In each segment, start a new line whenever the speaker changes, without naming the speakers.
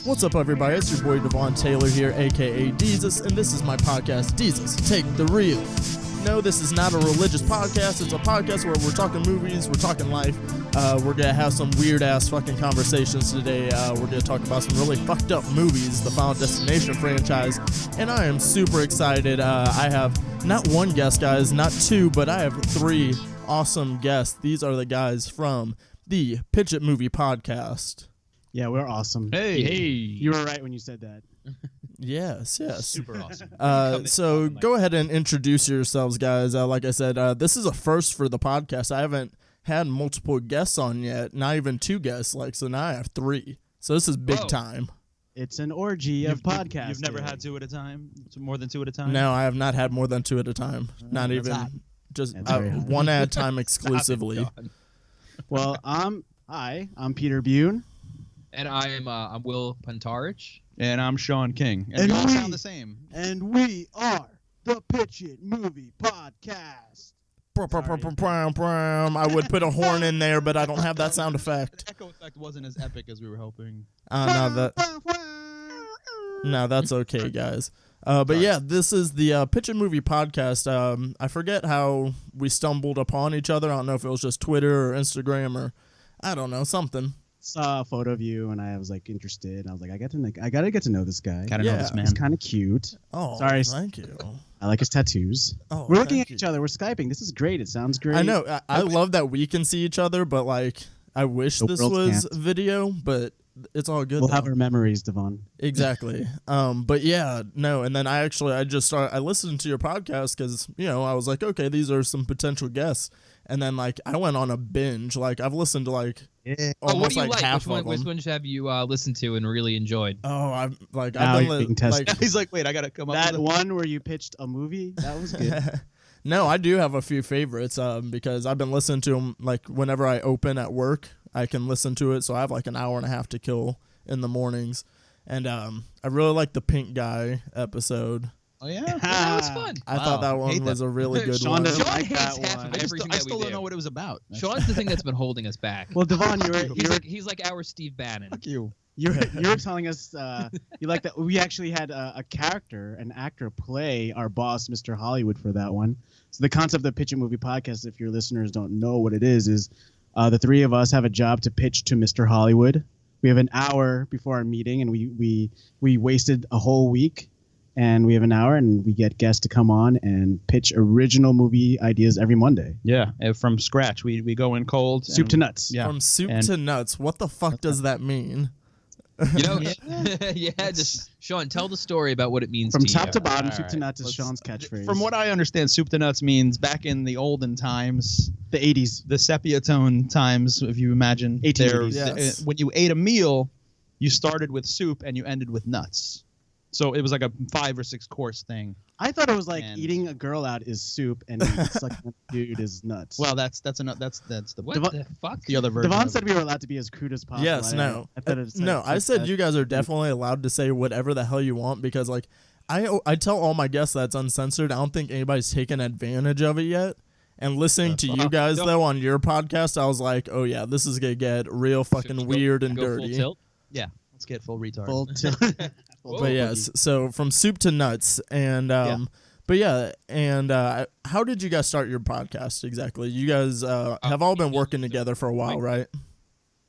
What's up, everybody? It's your boy Devon Taylor here, aka Deezus, and this is my podcast, Deezus Take the Reel. No, this is not a religious podcast. It's a podcast where we're talking movies, we're talking life. We're gonna have some weird ass fucking conversations today. We're gonna talk about some really fucked up movies, the Final Destination franchise, and I am super excited. I have not one guest, guys, not two, but I have three awesome guests. These are the guys from the Pitch It Movie podcast.
Yeah, we're awesome.
Hey.
You were right when you said that.
Yes.
Super awesome.
So go ahead and introduce yourselves, guys. Like I said, this is a first for the podcast. I haven't had multiple guests on yet, not even two guests. So now I have three. So this is big time.
It's an orgy of podcasts.
You've never had two at a time? More than two at a time?
No, I have not had more than two at a time. Not even
hot.
Just
one
at a time exclusively.
Well, I'm Peter Bune.
And I'm Will Puntarich.
And I'm Sean King.
And
we all
we-
sound the same.
And we are the Pitch It Movie Podcast.
I would put a horn in there, but I don't have that sound effect.
The echo effect wasn't as epic as we were hoping.
No, that's okay, guys. But yeah, this is the Pitch It Movie podcast. I forget how we stumbled upon each other. I don't know if it was just Twitter or Instagram or I don't know, something.
Saw a photo of you and I was interested. I was like, I gotta get to know this guy.
Gotta know this man.
He's kind of cute.
Oh,
Sorry.
thank you.
I like his tattoos.
Oh,
We're looking at
thank
each
you.
other. We're Skyping. This is great. It sounds great.
I know. I love that we can see each other, but I wish
The
this
world
was
can't.
video, but it's all good.
We'll
though.
have our memories, Devon.
Exactly. But yeah, no. And then I listened to your podcast because, I was like, okay, these are some potential guests. And then I went on a binge. I've listened to
What
almost
do you like?
half of
Which
them.
ones have you listened to and really enjoyed?
Oh, I've
Now you're being
been
tested.
He's like, wait, I gotta come up
That
with
one where you pitched a movie, that was good.
No, I do have a few favorites because I've been listening to them whenever I open at work, I can listen to it. So I have an hour and a half to kill in the mornings. And I really like the Pink Guy episode.
Oh, yeah?
That was fun.
I thought that one
Hate
was
that.
a really good
Sean
one.
doesn't
Sean
like
hates
that
half
one.
of everything
I
that
still
we
don't
do.
know what it was about.
Sean's the thing that's been holding us back.
Well, Devon,
He's like our Steve Bannon.
Fuck you.
you were telling us you like that. We actually had an actor play our boss, Mr. Hollywood, for that one. So the concept of Pitch It Movie Podcast, if your listeners don't know what it is the three of us have a job to pitch to Mr. Hollywood. We have an hour before our meeting, and we wasted a whole week. And we have an hour, and we get guests to come on and pitch original movie ideas every Monday.
Yeah, from scratch. We go in cold.
Soup to nuts.
Yeah.
From soup to nuts. What the fuck does that mean?
Just Sean, tell the story about what it means
From
to
top
you.
to bottom,
All
soup to
right.
nuts is Sean's catchphrase.
From what I understand, soup to nuts means back in the olden times,
the 80s.
the sepia tone times, if you imagine.
1880s.
Yes.
When you ate a meal, you started with soup and you ended with nuts. So it was like a 5 or 6 course thing.
I thought it was like
And-
eating a girl out is soup and sucking a dude is nuts.
Well, that's the
What
Devon-
the fuck?
the other version.
Devon
of
said
it.
we were allowed to be as crude as possible.
Yes, no. I said you guys are definitely allowed to say whatever the hell you want because I tell all my guests that's uncensored. I don't think anybody's taken advantage of it yet. And listening to you guys though on your podcast, I was like, oh yeah, this is gonna get real fucking weird and
Go full
dirty.
tilt?
Yeah, let's get full retard.
Full tilt.
But yes, so from soup to nuts, and but yeah, and how did you guys start your podcast exactly? You guys have all been working together for a while, right?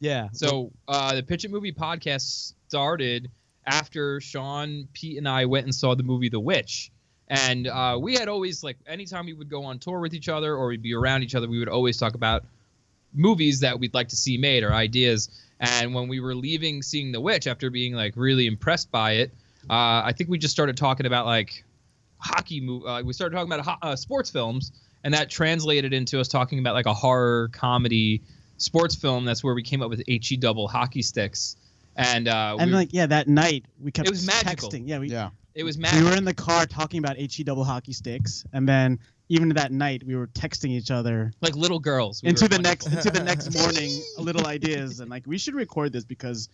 Yeah.
So the Pitch It Movie podcast started after Sean, Pete, and I went and saw the movie The Witch. And we had always, anytime we would go on tour with each other or we'd be around each other, we would always talk about movies that we'd like to see made or ideas. And when we were leaving seeing The Witch, after being, really impressed by it, I think we just started talking about, hockey we started talking about sports films, and that translated into us talking about, a horror comedy sports film. That's where we came up with HE double hockey sticks. And
that night we kept
It was magical.
texting. Yeah,
it was
we
magic.
were in the car talking about HE double hockey sticks, and then even that night we were texting each other
Like little girls.
into the next morning little ideas, and we should record this because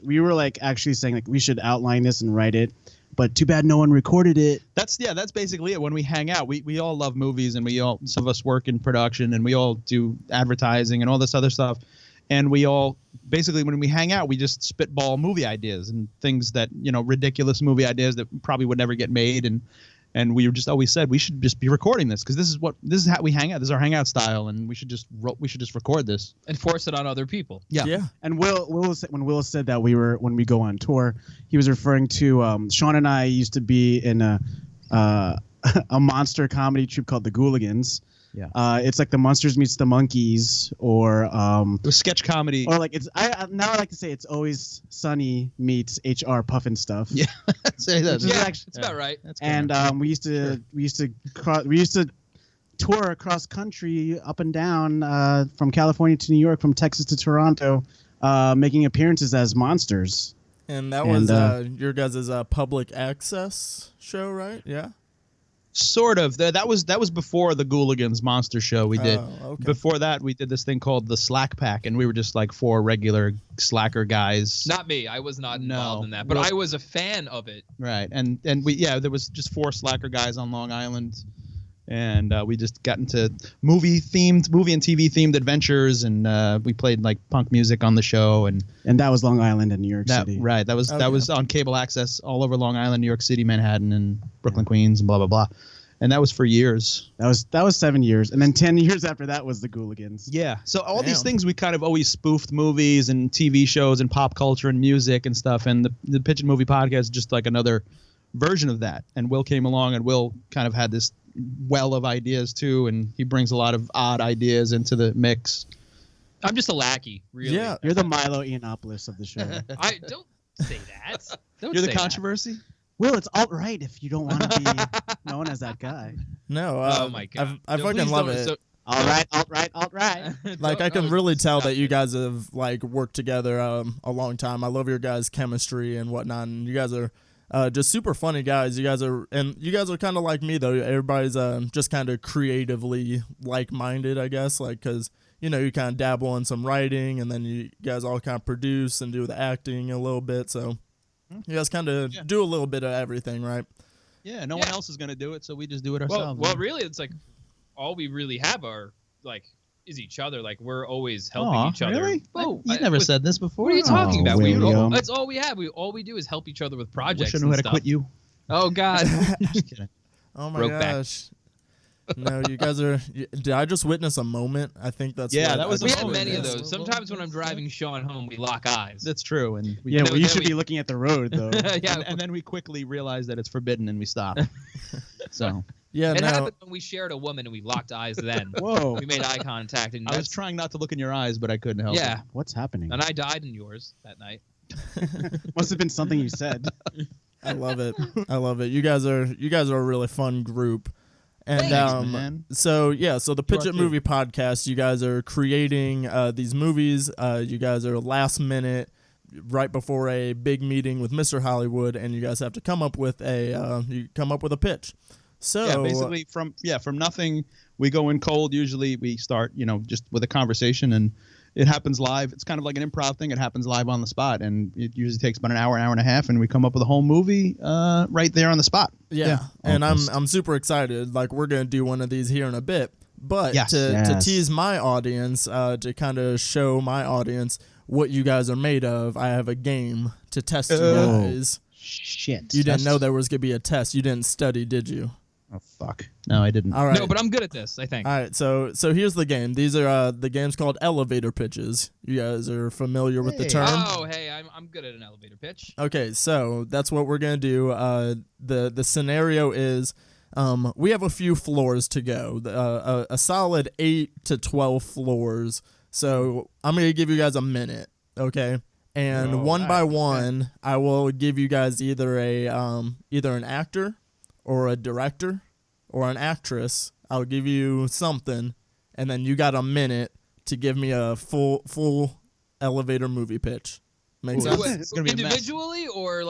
we were actually saying we should outline this and write it, but too bad no one recorded it.
That's basically it. When we hang out, we all love movies, and some of us work in production, and we all do advertising and all this other stuff. and we all basically, when we hang out, we just spitball movie ideas and things that, ridiculous movie ideas that probably would never get made. And we just always said we should just be recording this because this is how we hang out. This is our hangout style, and we should just record this
and force it on other people.
Yeah.
And when Will said that when we go on tour, he was referring to Sean and I used to be in a monster comedy troupe called the Gooligans.
Yeah.
It's like the Monsters meets the Monkeys, or
it was sketch comedy,
or like I like to say it's Always Sunny meets HR Puffin stuff.
Yeah, say that.
It's about right.
That's
and we used to tour across country, up and down, from California to New York, from Texas to Toronto, making appearances as monsters.
And that was your guys' public access show, right? Yeah.
Sort of. That was before the Gooligans monster show we did.
Oh, okay.
Before that, we did this thing called the Slack Pack, and we were just like 4 regular slacker guys.
Not me. I was not involved in that, but
Well,
I was a fan of it.
Right. And there was just 4 slacker guys on Long Island, and we just got into movie and TV themed adventures, and we played like punk music on the show, and
that was Long Island and New York City.
Right. That was on cable access all over Long Island, New York City, Manhattan, and Brooklyn, Queens, and blah blah blah. And that was for years.
That was 7 years, and then 10 years after that was the Gooligans.
Yeah. So all these things we kind of always spoofed movies and TV shows and pop culture and music and stuff. And the Pitch It Movie podcast is just like another version of that. And Will came along, and Will kind of had this well of ideas too, and he brings a lot of odd ideas into the mix.
I'm just a lackey, really.
Yeah.
You're the Milo Yiannopoulos of the show.
I don't say that. Don't
You're
say
the
that.
controversy?
Will, it's alt-right if you don't want to be known as that guy.
No.
Oh my god.
I fucking love it.
All right, alt-right.
Like I can really tell that you guys have like worked together a long time. I love your guys' chemistry and whatnot. And you guys are just super funny guys. You guys are kind of like me though. Everybody's just kind of creatively like-minded, I guess. Like because you kind of dabble in some writing, and then you guys all kind of produce and do the acting a little bit. So you guys kind of do a little bit of everything, right?
Yeah. No one else is gonna do it, so we just do it ourselves.
Well, really, it's like all we really have are like is each other. Like we're always helping each other.
Really?
Whoa,
You've never said this before.
What are you talking about?
William.
That's all we have. All we do is help each other with projects.
Wish I knew how
and
to
stuff.
quit you.
Oh God.
Just kidding.
Oh my
Broke back.
gosh. No, you guys are. Did I just witness a moment? I think that's.
Yeah,
what
that was
I
We
just
have many of
witnessed.
those. Sometimes when I'm driving Sean home, we lock eyes.
That's true. And we,
Yeah,
No,
well, you
then
should
we-
be looking at the road, though.
Yeah.
and then we quickly realize that it's forbidden, and we stop. So
Yeah,
It
no.
happened when we shared a woman and we locked eyes then.
Whoa,
We made eye contact and
I was trying not to look in your eyes, but I couldn't help
yeah.
it.
what's happening?
And I died in yours that night.
Must have been something you said.
I love it. I love it. You guys are a really fun group. And
Thanks, man.
so the Pitch
are
It
too.
Movie podcast, you guys are creating these movies. You guys are last minute, right before a big meeting with Mr. Hollywood, and you guys have to come up with a pitch. So
Yeah, basically from nothing, we go in cold. Usually we start, just with a conversation, and it happens live. It's kind of like an improv thing. It happens live on the spot, and it usually takes about an hour and a half, and we come up with a whole movie right there on the spot.
Yeah, and
Almost.
I'm super excited. Like we're gonna do one of these here in a bit. But
Yes.
to
Yes.
tease my audience, to kind of show my audience what you guys are made of, I have a game to test you
Oh.
guys.
Shit.
You didn't know there was gonna be a test. You didn't study, did you?
Oh fuck! No, I didn't.
All right.
No, but I'm good at this, I think.
All right. So here's the game. These are the game's called elevator pitches. You guys are familiar with the
Hey.
term?
Oh, hey, I'm good at an elevator pitch.
Okay, so that's what we're gonna do. The scenario is, we have a few floors to go. A solid 8 to 12 floors. So I'm gonna give you guys a minute, okay? And one by one, I will give you guys either an actor, or a director, or an actress. I'll give you something, and then you got a minute to give me a full elevator movie pitch. Make
Ooh,
sense?
It's gonna be a mess.
Individually or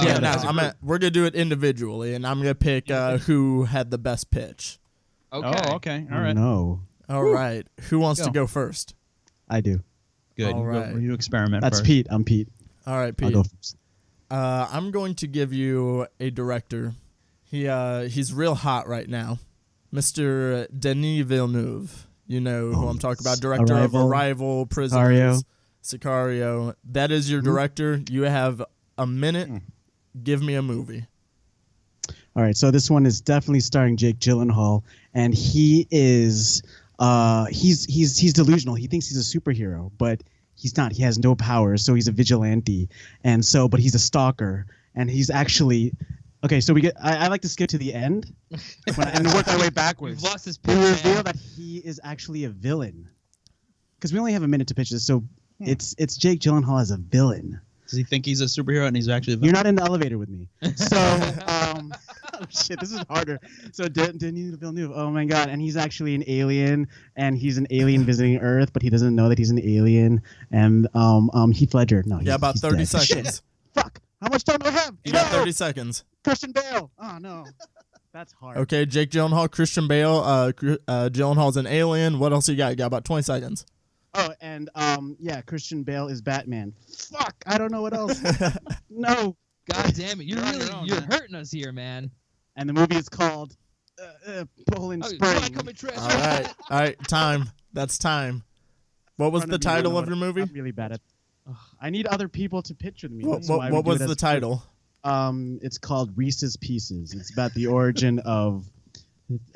Yeah, no,
as a group?
we're gonna do it individually, and I'm gonna pick who had the best pitch.
Okay.
Oh, okay. All right.
No,
All right, who wants to
Go.
go first?
I do.
Good.
All right.
You experiment
That's
first.
Pete. I'm Pete.
All right,
I'll
Pete.
go first.
I'm going to give you a director. He's real hot right now, Mr. Denis Villeneuve. You know who I'm talking about. Director of Arrival, Prisoners, Sicario. That is your director. You have a minute. Give me a movie.
All right, so this one is definitely starring Jake Gyllenhaal, and he is he's delusional. He thinks he's a superhero, but he's not. He has no powers, so he's a vigilante, but he's a stalker, and he's actually okay. So I like to skip to the end and work our way backwards.
We've lost his
We
pitch,
reveal
man.
that he is actually a villain, because we only have a minute to pitch this. So it's Jake Gyllenhaal as a villain.
Does he think he's a superhero and he's actually a villain?
You're not in the elevator with me. So, oh shit, this is harder. So, Denis Villeneuve, oh my god, and he's actually an alien, and he's an alien visiting Earth, but he doesn't know that he's an alien. And Heath Ledger, no,
About
he's
30
dead.
seconds.
Shit. Fuck, how much time do I have?
You got 30 seconds.
Christian Bale. Oh no, that's hard.
Okay, Jake Gyllenhaal, Christian Bale. Gyllenhaal's an alien. What else you got? You got about 20 seconds.
Oh, and Christian Bale is Batman. Fuck, I don't know what else. No.
God damn it! You're
man.
hurting us here, man.
And the movie is called Poland Spring.
All right, time. That's time. What was the title of your movie?
I'm really bad at. I need other people to pitch with me.
What was the title?
It's called Reese's Pieces. It's about the origin of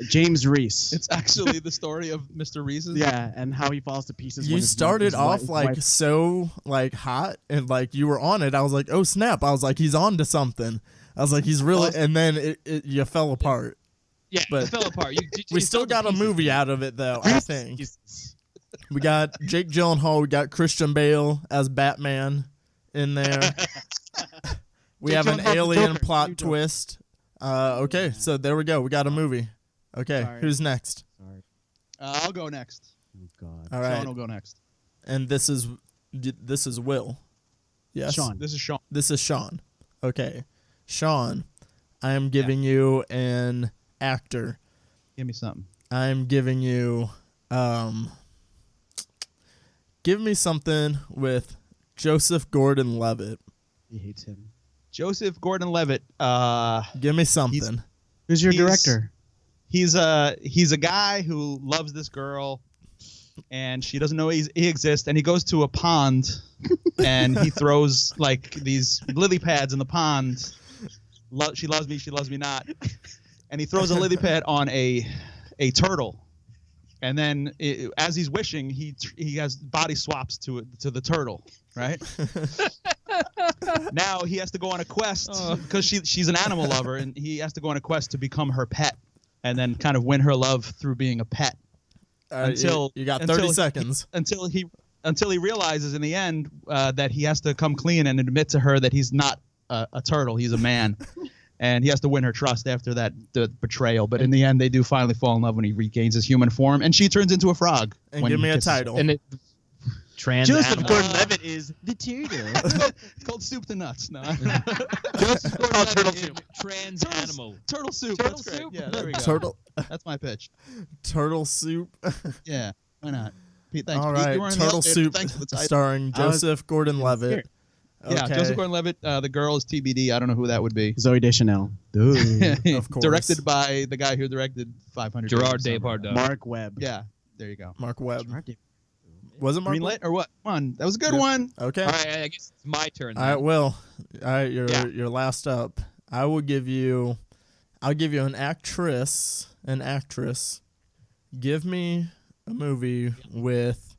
James Reese.
It's actually the story of Mr. Reese's.
Yeah, and how he falls to pieces.
You started off so hot and you were on it. I was like, oh snap! I was like, he's on to something. I was like, he's really, and then you fell apart.
Yeah,
But
it fell apart.
We still got a movie out of it though. I think we got Jake Gyllenhaal. We got Christian Bale as Batman in there. We have an alien plot twist. Okay, so there we go. We got a movie. Okay,
Sorry.
who's next?
Sorry.
I'll go next.
Oh God.
All right,
Sean will go next.
and this is Will. Yes,
Sean.
This is Sean.
This is Sean. Okay, Sean, I am giving you an actor.
Give me something.
I'm giving you, give me something with Joseph Gordon-Levitt.
He hates him.
Joseph Gordon-Levitt.
Give me something.
Who's your
He's-
director?
He's a guy who loves this girl, and she doesn't know he exists. And he goes to a pond, and he throws these lily pads in the pond. She loves me. She loves me not. And he throws a lily pad on a turtle, and then as he's wishing, he has body swaps to the turtle, right? Now he has to go on a quest because she's an animal lover, and he has to go on a quest to become her pet, and then kind of win her love through being a pet. Until
you got 30 seconds.
Until he realizes in the end that he has to come clean and admit to her that he's not a turtle, he's a man. And he has to win her trust after the betrayal. But in the end, they do finally fall in love when he regains his human form, and she turns into a frog.
And give me a title.
And trans
Joseph
animal.
Gordon-Levitt is the turtle.
It's called Soup to Nuts. No.
Joseph
Turtle
Gordon-Levitt
soup.
in Trans animal.
Turtle soup.
Turtle
That's great.
soup?
Yeah, there we go.
Turtle
That's my pitch.
Turtle Soup.
Yeah, why not? Pete, thanks.
All
You
right,
were in the
Turtle
elevator.
Soup,
Thanks for the title.
starring Joseph Gordon-Levitt.
Yeah,
Okay.
Joseph Gordon-Levitt. The girl is TBD. I don't know who that would be.
Zoe Deschanel.
Of course.
Directed by the guy who directed 500.
Gerard
Days of Summer.
Depardieu.
Mark Webb.
Yeah, there you go.
Mark Webb.
Gerard Depardieu.
Was it Mark Webb?
Greenlit or what? Come on, that was a good
Yeah.
one.
Okay.
All right, I guess it's my turn.
All right, Will. All right,
Yeah.
you're last up. I'll give you an actress. Give me a movie with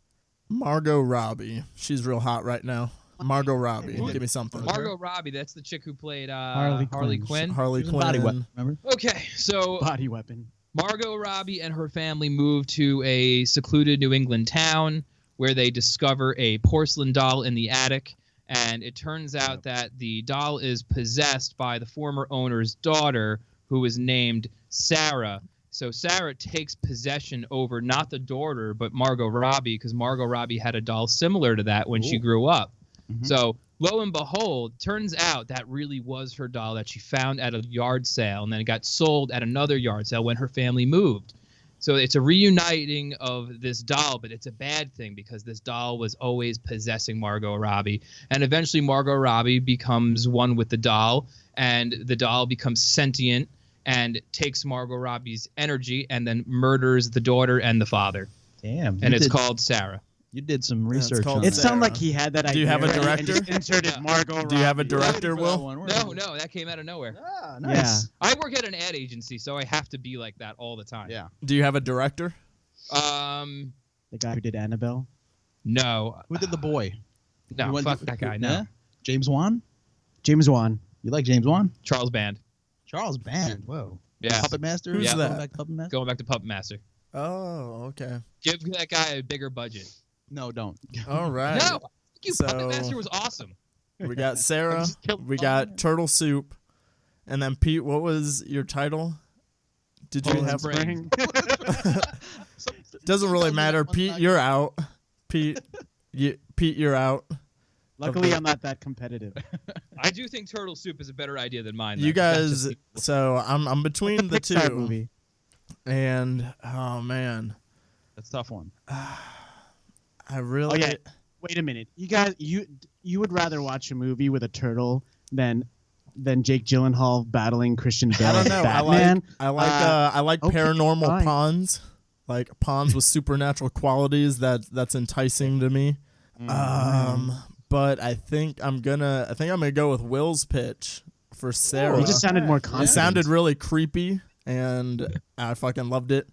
Margot Robbie. She's real hot right now. Margot Robbie. Give me something.
Margot Robbie, that's the chick who played
Harley
Harley
Quinn.
Quinn.
Harley
She was in Body
Quinn.
Weapon, remember?
Okay, so
Body weapon.
Margot Robbie and her family move to a secluded New England town where they discover a porcelain doll in the attic, and it turns out that the doll is possessed by the former owner's daughter, who is named Sarah. So Sarah takes possession over not the daughter, but Margot Robbie, because Margot Robbie had a doll similar to that when she grew up.
Mhm.
So lo and behold, turns out that really was her doll that she found at a yard sale, and then it got sold at another yard sale when her family moved. So it's a reuniting of this doll, but it's a bad thing because this doll was always possessing Margot Robbie. And eventually Margot Robbie becomes one with the doll, and the doll becomes sentient and takes Margot Robbie's energy and then murders the daughter and the father.
Damn.
and it's called Sarah.
You did some
it's
research
called
on
It
that.
Sarah.
sounded like he had that idea.
Do you have a
and
director?
just inserted
Yeah.
Margot.
Do you have a
Robbie.
director, Will?
No, that came out of nowhere.
Ah, nice.
I work at an ad agency, so I have to be like that all the time.
Yeah.
Do you have a director?
Um,
The guy who did Annabelle.
no,
Who did the boy?
no,
You went
fuck
to-
that guy. No,
Yeah? James Wan?
James Wan.
You like James Wan?
Charles Band.
Charles Band. Whoa.
Yeah,
Puppet Master?
Who's
Yeah.
that?
Going back to Puppet Master?
going back to Puppet Master.
Oh, okay.
Give that guy a bigger budget.
No, don't.
All right.
No,
So-
Puppet Master was awesome.
We got Sarah.
Just killed
We
all
got
that.
Turtle Soup. And then Pete, what was your title? Did you
Poland
have...
Spring.
Doesn't really matter. Pete, you're out. Pete, you're out.
Luckily, I'm not that competitive.
I do think Turtle Soup is a better idea than mine.
You
though, 'cause that's
guys,
just-
so I'm between the
Pixar
two.
movie.
And, oh, man.
That's a tough one.
I really...
Oh, yeah. Wait a minute. You guys, you would rather watch a movie with a turtle than Jake Gyllenhaal battling Christian Bale
I don't
as
know.
Batman?
I like
okay,
paranormal
fine.
pawns, like pawns with supernatural qualities. That's enticing to me. But I think I'm gonna go with Will's pitch for Sarah.
He just sounded more
It
confident.
sounded really creepy, and I fucking loved it.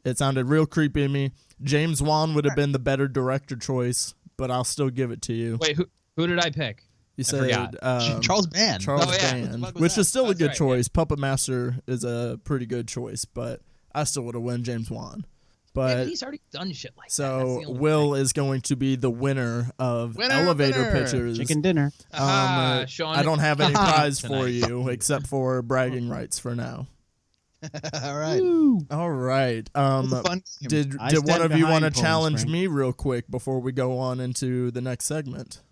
It sounded real creepy to me. James Wan would have been the better director choice, but I'll still give it to you.
Wait, who did I pick?
You
I forgot.
said
Charles Band.
Charles
Oh, yeah.
Band,
What the fuck was
which
that?
is still a
That's
good
right,
choice. Puppet Master is a pretty good choice, but I still would have won James Wan.
Yeah,
But
he's already done shit like that.
so
That's the only
Will
thing.
is going to be the winner of
Winner,
elevator
winner.
pitchers.
Chicken dinner.
Sean,
I don't have any prize for
Tonight.
you except for bragging rights for now.
All right.
All right.
It was a fun game.
Did
I
did one
stand
of you
behind
want to
Poland
challenge
Spring.
me real quick before we go on into the next segment?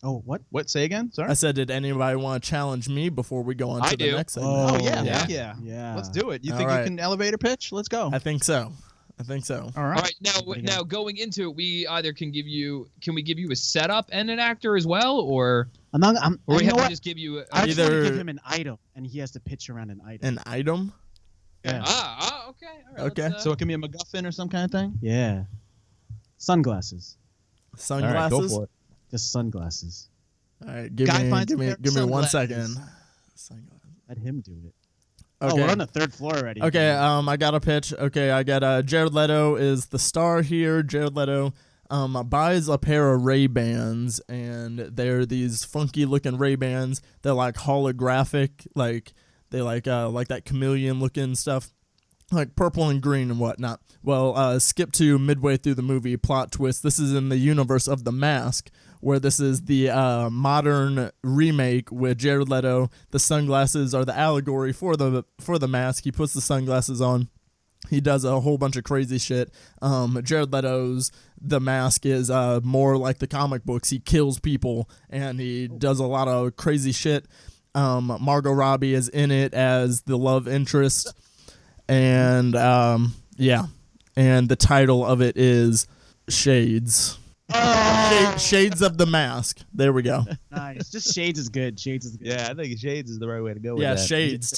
Oh, what?
What? Say again? Sorry?
I said, did anybody want to challenge me before we go on
I
to the
do.
next segment?
Oh, yeah.
Yeah.
Heck yeah.
Yeah.
Let's do it. You
All
think
right.
you can elevator pitch? Let's go.
I think so.
All
All
right.
right, now
What do you
now going into it, we either can give you a setup and an actor as well, or
I'm not. I'm.
or we
you
have
know
to
what?
just give you a,
I just want to
Either-
give him an item, and he has to pitch around an item.
An item?
Yeah.
okay, all right.
Okay.
let's,
So it can be a MacGuffin or some kind of thing?
Yeah. Sunglasses.
Sunglasses?
All right, go for it.
Just sunglasses.
All right, give
Guy
me
finds a pair of
1
sunglasses.
second. Sunglasses.
Let him do it.
Okay.
Oh, we're on the third floor already.
Okay, I got a pitch. Okay, I got Jared Leto is the star here. Jared Leto buys a pair of Ray-Bans, and they're these funky looking Ray-Bans. They're like holographic, like they like that chameleon looking stuff, like purple and green and whatnot. Well, skip to midway through the movie, plot twist. This is in the universe of The Mask, where this is the modern remake with Jared Leto. The sunglasses are the allegory for the mask. He puts the sunglasses on. He does a whole bunch of crazy shit. Jared Leto's The Mask is more like the comic books. He kills people, and he does a lot of crazy shit. Margot Robbie is in it as the love interest. And, yeah. And the title of it is Shades. Shades of the Mask. There we go.
Nice. Just Shades is good. Shades is good.
Yeah, I think Shades is the right way to go with
Yeah,
that.
Shades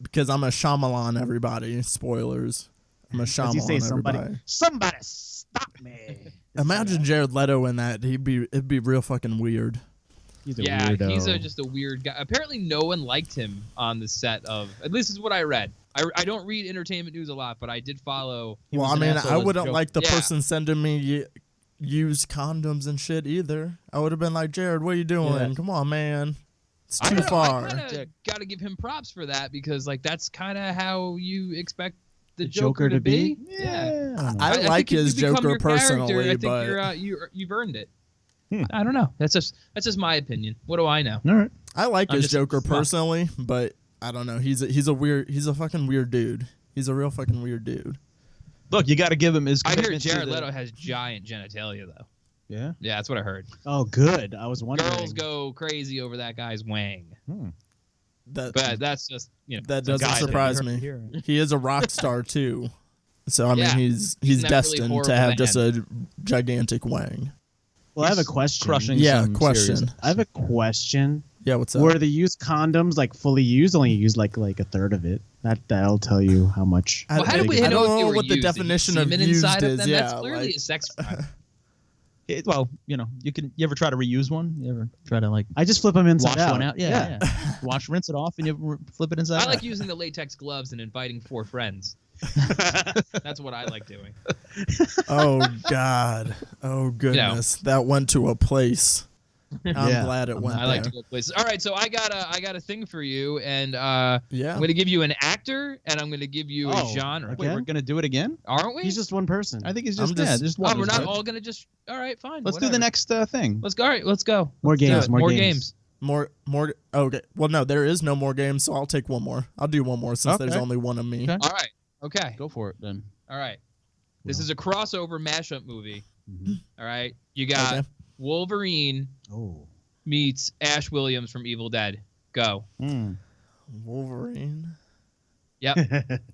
because I'm a Shyamalan, everybody. Spoilers. I'm a
As you
Shyamalan,
say,
everybody.
somebody stop me.
Imagine Jared Leto in that. It'd be real fucking weird.
He's a
yeah,
weirdo.
he's just a weird guy. Apparently, no one liked him on the set of. At least is what I read. I don't read entertainment news a lot, but I did follow.
Well,
was
I
an
mean,
asshole
I
as
wouldn't
Joker.
like the
Yeah.
person sending me used condoms and shit either. I would have been like, Jared, what are you doing?
Yeah.
Come on, man. It's
I
too
don't know,
far.
I kind of got to give him props for that because like that's kind of how you expect the
Joker
Joker
to be?
Yeah.
I
think
like
if
his
you become
Joker
your character,
personally,
I think
but
you've earned it. I don't know. That's just my opinion. What do I know?
All right.
I like
I'm
his
just a
Joker
fuck.
personally, but I don't know. He's a fucking weird dude. He's a real fucking weird dude.
Look, you got to give him his
I hear
commitment to
Jared
the-
Leto has giant genitalia though.
Yeah?
Yeah, that's what I heard.
Oh, good. I was wondering.
Girls go crazy over that guy's wang,
That
but that's just
that
it's a
doesn't
guy
surprise
Heard
me.
here.
He is a rock star too. So I mean,
Yeah.
he's
in that really
destined
horrible
to have just
band.
a gigantic wang.
Well, I have a question.
Crushing
Yeah,
some
question.
serious-
I have a question.
Yeah, what's up?
Were the used condoms like fully used? Only used like a third of it. That'll tell you how much.
Well, how did we
I
know
don't
if
know
they
what
were
the
used?
definition of
Semen
used
inside of
is.
them?
Yeah,
That's clearly
like,
a sex crime.
Well, you ever try to reuse one? You ever try to
I just flip them inside
wash
out.
one out? Yeah. Rinse it off, and you flip it inside
I
out.
like using the latex gloves and inviting 4 friends. That's what I like doing.
Oh God. Oh goodness. That went to a place. I'm glad it went
I
there.
like to go places. All right, so I got a thing for you, and
Yeah.
I'm going to give you an actor, and I'm going to give you a genre.
okay.
Wait, we're gonna do it again?
Aren't we?
He's just one person.
I think he's
I'm
just
just-
one.
Oh, we're not
right?
all going to just. All right, fine.
Let's do
whatever.
the next thing.
Let's go. All right, let's go.
More
Let's do
games,
it.
more
games.
More. Okay. Well, no, there is no more games, so I'll take one more. I'll do one more since
Okay.
there's only one of me.
Okay.
All right. Okay.
Go for it then.
All right. This is a crossover mashup movie.
Mm-hmm.
All right. You got
Okay.
Wolverine
Oh.
meets Ash Williams from Evil Dead. Go.
Wolverine.
Yep.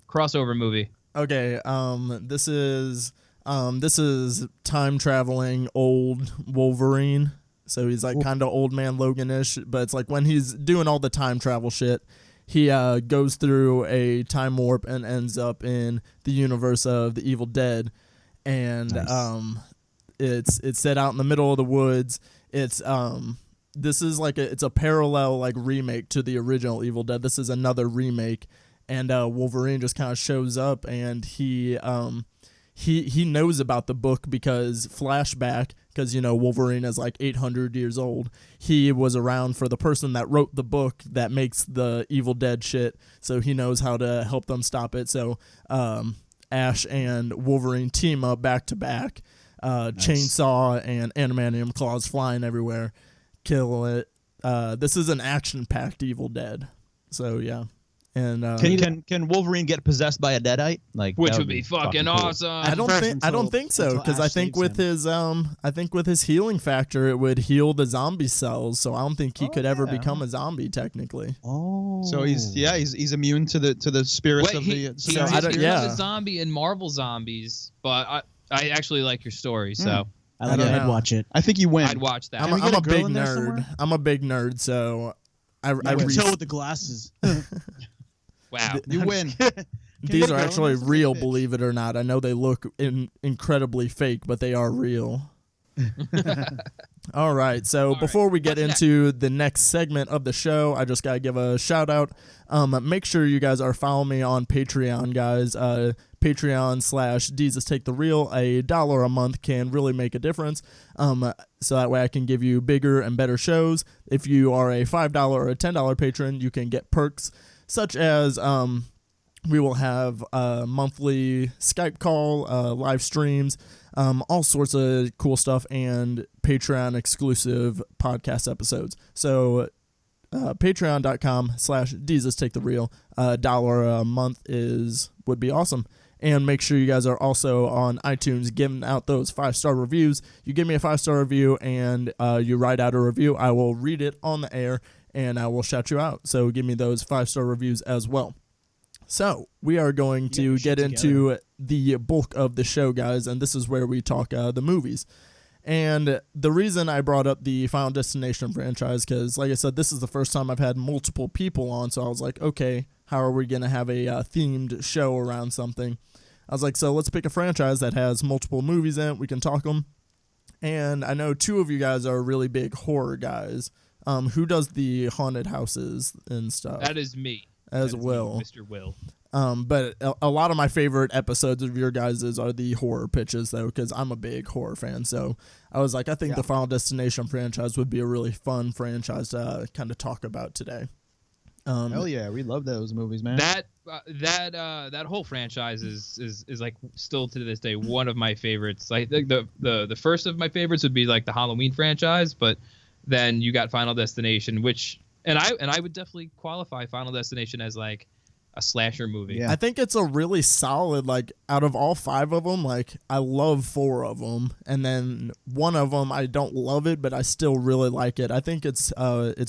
Crossover movie.
Okay. This is time traveling old Wolverine. So he's like kind of old man Logan-ish, but it's like when he's doing all the time travel shit, he goes through a time warp and ends up in the universe of the Evil Dead, and it's set out in the middle of the woods. It's this is like it's a parallel like remake to the original Evil Dead. This is another remake, and Wolverine just kind of shows up, and he knows about the book because flashback, because Wolverine is like 800 years old. He was around for the person that wrote the book that makes the Evil Dead shit, so he knows how to help them stop it. So Ash and Wolverine team up back to back, chainsaw and adamantium claws flying everywhere, kill it. This is an action-packed Evil Dead, so yeah. And
Can Wolverine get possessed by a deadite? Like,
Which
that
would be fucking
cool.
awesome.
I don't think so, because I think with his healing factor, it would heal the zombie cells. So I don't think he could ever become a zombie technically.
Oh.
So he's immune to the spirits
Wait,
of
he,
the.
he
I don't-
he's
yeah.
a zombie in Marvel Zombies, but I actually like your story, so
I'd watch it.
I think you win.
I'd watch that.
I'm
we get
a
a girl
big
in there
nerd.
somewhere?
I'm a big nerd, so I
Toe with the glasses.
Wow.
You win.
these
get a
are
girl in
actually
there?
real,
Bitch.
believe it or not. I know they look incredibly fake, but they are real. All right, so
All
before
right,
we get
what's
into the next segment of the show, I just gotta give a shout out. Make sure you guys are following me on Patreon, guys. Patreon/Deezus Take the Reel. $1 a month can really make a difference. So that way I can give you bigger and better shows. If you are a $5 or a $10 patron, you can get perks such as we will have a monthly Skype call, live streams, all sorts of cool stuff, and Patreon exclusive podcast episodes. So patreon.com/Deezus Take the Reel. $1 a month would be awesome. And make sure you guys are also on iTunes giving out those 5-star reviews. You give me a 5-star review and you write out a review, I will read it on the air and I will shout you out. So give me those 5-star reviews as well. So we are going to get into the bulk of the show, guys, and this is where we talk the movies. And the reason I brought up the Final Destination franchise, because like I said, this is the first time I've had multiple people on, so I was like, okay, how are we going to have a themed show around something? I was like, so let's pick a franchise that has multiple movies in it. We can talk them. And I know 2 of you guys are really big horror guys. Who does the haunted houses and stuff?
That is me.
As
That is
well.
me, Mr. Will.
But a lot of my favorite episodes of your guys's are the horror pitches, though, because I'm a big horror fan. So I was like, I think the Final Destination franchise would be a really fun franchise to kind of talk about today.
Hell yeah, we love those movies, man.
That whole franchise is like still to this day one of my favorites. Like the first of my favorites would be like the Halloween franchise, but then you got Final Destination, which and I would definitely qualify Final Destination as like a slasher movie.
Yeah.
I think it's a really solid, like, out of all 5 of them, like, I love 4 of them, and then one of them, I don't love it, but I still really like it. I think it's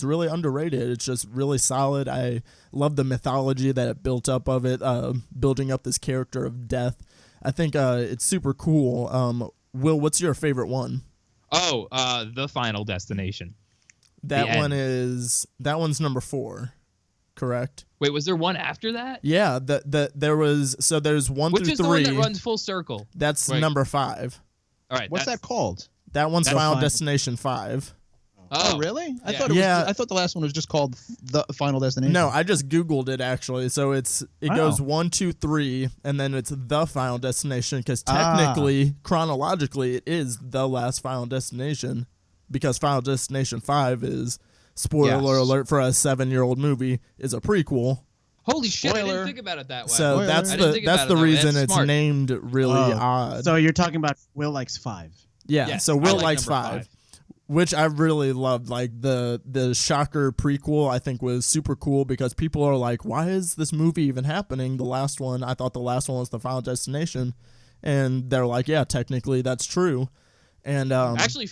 really underrated. It's just really solid. I love the mythology that it built up of it, building up this character of death. I think it's super cool. Will, what's your favorite one?
Oh, the Final Destination.
That one's number 4.
It
correct.
Wait, was there one after that?
Yeah, there's 1
Which
through
is the
3.
one that runs full circle?
That's
Like-
number 5.
All right.
What's that called?
That one's
That's
Final
fine.
Destination 5.
Oh, really? I
Yeah.
thought it
Yeah.
was. I thought the last one was just called The Final Destination.
No, I just Googled it actually. So it
Wow.
goes 1, 2, 3, and then it's The Final Destination because
Ah.
technically, chronologically, it is the last Final Destination because Final Destination 5 is, spoiler
Yes.
alert for a 7-year-old movie, is a prequel.
Holy shit! I
Spoiler.
didn't think about it that way.
So
Spoiler.
that's
I didn't
the
think
that's
about
the
it that way.
reason
That's
it's
smart.
named really odd.
So you're talking about Will likes 5.
Yeah,
Yes,
so
I
Will
like
likes
number
5. Which I really loved. Like the Shocker prequel, I think was super cool because people are like, "Why is this movie even happening?" The last one, I thought the last one was the Final Destination, and they're like, "Yeah, technically that's true." And
Actually,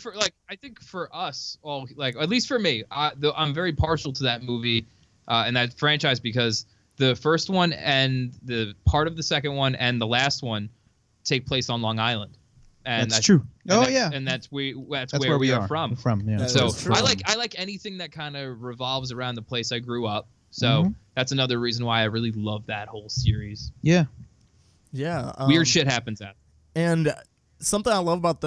I think for us, all like at least for me, I'm very partial to that movie and that franchise because the first one and the part of the second one and the last one take place on Long Island. And
That's true.
and that's where we are from.
Yeah.
That
So
is true.
I like anything that kind of revolves around the place I grew up. So
Mhm.
that's another reason why I really love that whole series.
Yeah.
yeah,
Weird shit happens at.
And something I love about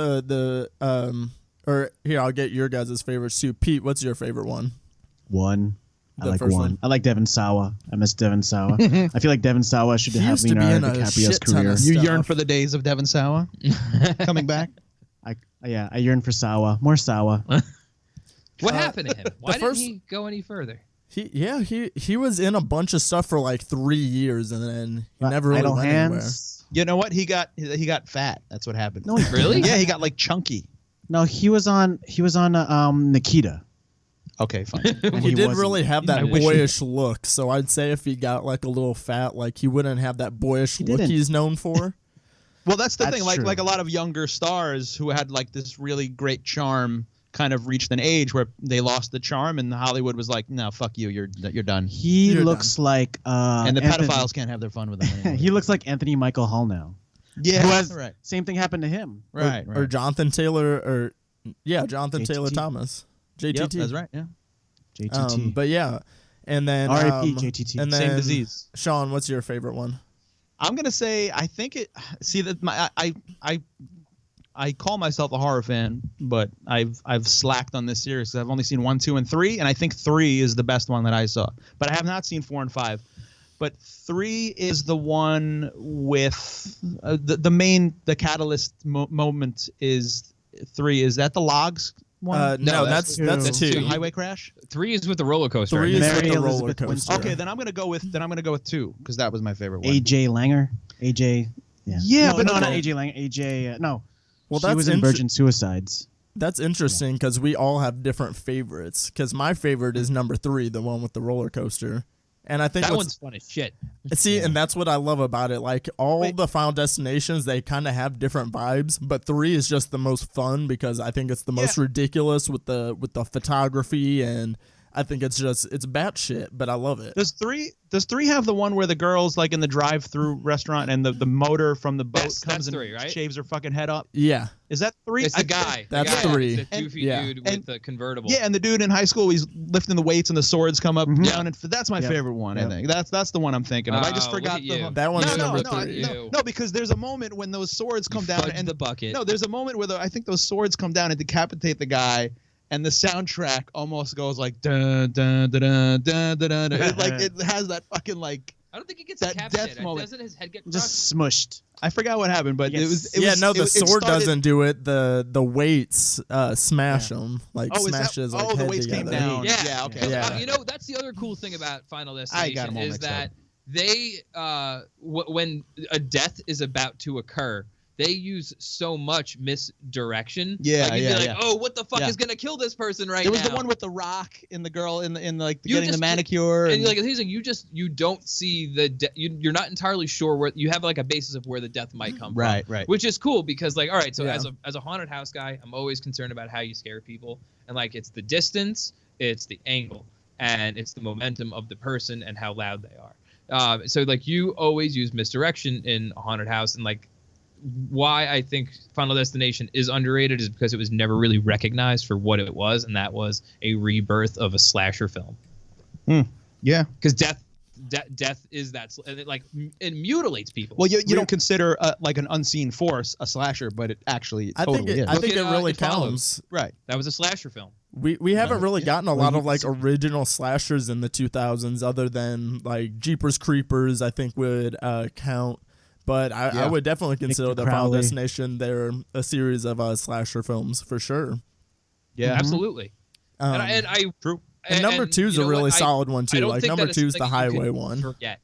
or here I'll get your guys' favorites too. Pete, what's your favorite one?
1. I
The
like
first
1.
one.
I like Devon Sawa. I miss Devon Sawa. I feel like Devon Sawa should
He
have
used to be in
Leonardo
a
DiCaprio's
shit ton
career.
of
You
stuff.
yearn for the days of Devon Sawa coming back.
I yearn for Sawa. More Sawa.
What happened to him? Why
first-
didn't he go any further?
He was in a bunch of stuff for like 3 years and then he never really
Idle
went anywhere.
Hands.
You know what? He got fat. That's what happened.
No, he
Really?
Yeah, he got like chunky.
No, he was on Nikita.
Okay, fine.
And
He did
wasn't.
really have that
I wish he-
boyish look, so I'd say if he got like a little fat, like he wouldn't have that boyish look
didn't.
he's known for.
Well, that's the
That's
thing. Like
true.
a lot of younger stars who had like this really great charm, kind of reached an age where they lost the charm, and Hollywood was like, "No, fuck you. You're done."
He
You're
looks like
And the
Anthony-
pedophiles can't have their fun with him anymore.
He looks like Anthony Michael Hall now.
Yeah,
Who has
right,
same thing happened to him.
right,
Or Jonathan Taylor, Jonathan
JTT.
Taylor Thomas. JTT.
Yep, that's right. Yeah,
JTT.
But yeah. And then
R.I.P. JTT.
And then
same disease.
Sean, what's your favorite one?
I'm gonna say I think it. See that I call myself a horror fan, but I've slacked on this series. I've only seen 1, 2, and 3, and I think 3 is the best one that I saw. But I have not seen 4 and 5. But 3 is the one with the catalyst moment is 3. Is that the logs one?
No,
that's
that's
two.
two.
Highway crash.
3 is with the roller coaster.
3 is
Mary
with the roller
Elizabeth
coaster.
Winstead.
Okay, then I'm gonna go with 2 because that was my favorite one.
AJ Langer. AJ. Yeah.
Yeah,
no,
but
no,
no.
not AJ Langer. AJ. No.
Well,
She
that's
was in Virgin Suicides.
That's interesting because we all have different favorites. Because my favorite is number 3, the one with the roller coaster. And I think
That
what's-
one's fun as shit.
See, and that's what I love about it. Like all
Wait.
the Final Destinations, they kind of have different vibes, but 3 is just the most fun because I think it's the most ridiculous with the photography, and I think it's batshit, but I love it.
Does 3 have the one where the girl's like in the drive-through restaurant and the motor from the boat
Yes,
comes
that's
and
3, right?
shaves her fucking head up?
Yeah,
Is that 3?
It's the guy.
That's
the guy,
3.
The goofy
Yeah.
dude
And-
with the convertible.
Yeah, and the dude in high school, he's lifting the weights and the swords come up
Mhm.
down, and that's my
Yep.
favorite one.
Yep.
I think that's the one I'm thinking of. I just
Oh,
forgot
look at you.
that one's
no,
number
no,
3.
no, because there's a moment when those swords come down
Fudge
and
the bucket.
no, there's a moment where I think those swords come down and decapitate the guy, and the soundtrack almost goes like dun dun dun dun dun dun. It has that fucking like
I don't think he gets
that
decapitated.
death moment.
Doesn't his head get crushed?
Just smushed.
I forgot what happened, but
Yes.
it was
The
it
sword
started-
doesn't do it. The weights smash them, like
Oh, is that-
smashes like
oh, the
head
weights came
together.
down.
Yeah.
Yeah, okay.
Yeah.
You know, that's the other cool thing about Final
I got
Destination
'em all
is
mixed
that
up.
they, when a death is about to occur, they use so much misdirection.
Yeah,
like, you'd
yeah,
be like,
yeah.
oh, what the fuck
Yeah.
is gonna kill this person right
There was
now?
the one with the rock and the girl in like
You
getting the
just-
manicure.
and like the thing is, like, you don't see the you're not entirely sure where you have like a basis of where the death might come
Right,
from,
right.
which is cool because like all right, so
Yeah.
as a haunted house guy, I'm always concerned about how you scare people, and like it's the distance, it's the angle, and it's the momentum of the person and how loud they are. So like you always use misdirection in a haunted house, and like why I think Final Destination is underrated is because it was never really recognized for what it was, and that was a rebirth of a slasher film.
Yeah.
Because death is that, and it mutilates people.
Well, you don't consider like an unseen force a slasher, but it actually totally is.
I think it really counts.
Right.
That was a slasher film.
We haven't really gotten a lot of like original slashers in the 2000s, other than like Jeepers Creepers. I think would count, but I would definitely consider the Final Destination. They're a series of slasher films for sure.
Yeah, absolutely. True.
And number 2 is a really solid one too. Like number 2 is the highway one.
Forget.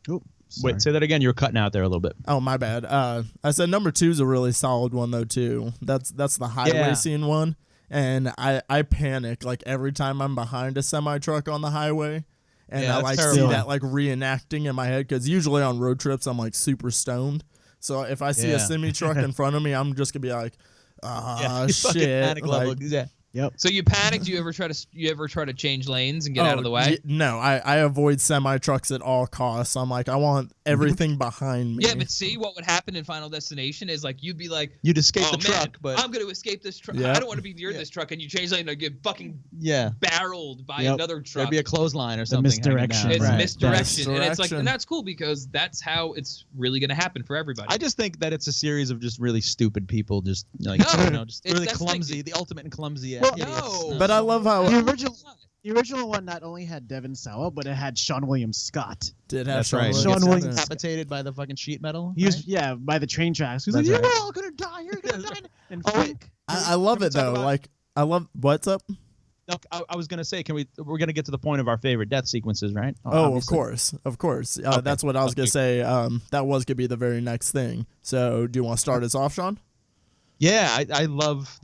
Oh,
wait, say that again. You're cutting out there a little bit.
Oh, my bad. I said number 2 is a really solid one though too. That's the highway scene one, and I panic like every time I'm behind a semi truck on the highway, and I like see that like reenacting in my head, because usually on road trips I'm like super stoned. So if I see a semi truck in front of me, I'm just gonna be like, shit.
Panic level. Yeah.
Yep.
So you panic? Do you ever try to change lanes and get out of the way?
No, I avoid semi trucks at all costs. I'm like, I want everything behind me.
Yeah, but see, what would happen in Final Destination is like you'd be like,
you'd escape the truck, but
I'm going to escape this truck. I don't want to be near this truck, and you change lane and get fucking barreled by another truck.
There'd be a clothesline or something.
Misdirection.
It's misdirection, and it's like, and that's cool because that's how it's really going to happen for everybody.
I just think that it's a series of just really stupid people, just like just really clumsy, the ultimate and clumsy.
No,
but I love how
the original one not only had Devon Sawa, but it had Sean William Scott.
Did have
Sean
William
decapitated by the fucking sheet metal.
He was by the train tracks. He was like, "You're all gonna die. You're gonna die." And
I love it though. Like I love what's up.
No, I was gonna say, we're gonna get to the point of our favorite death sequences, right?
Obviously. Of course. Okay. That's what I was gonna say. That was gonna be the very next thing. So, do you want to start us off, Sean?
Yeah, I love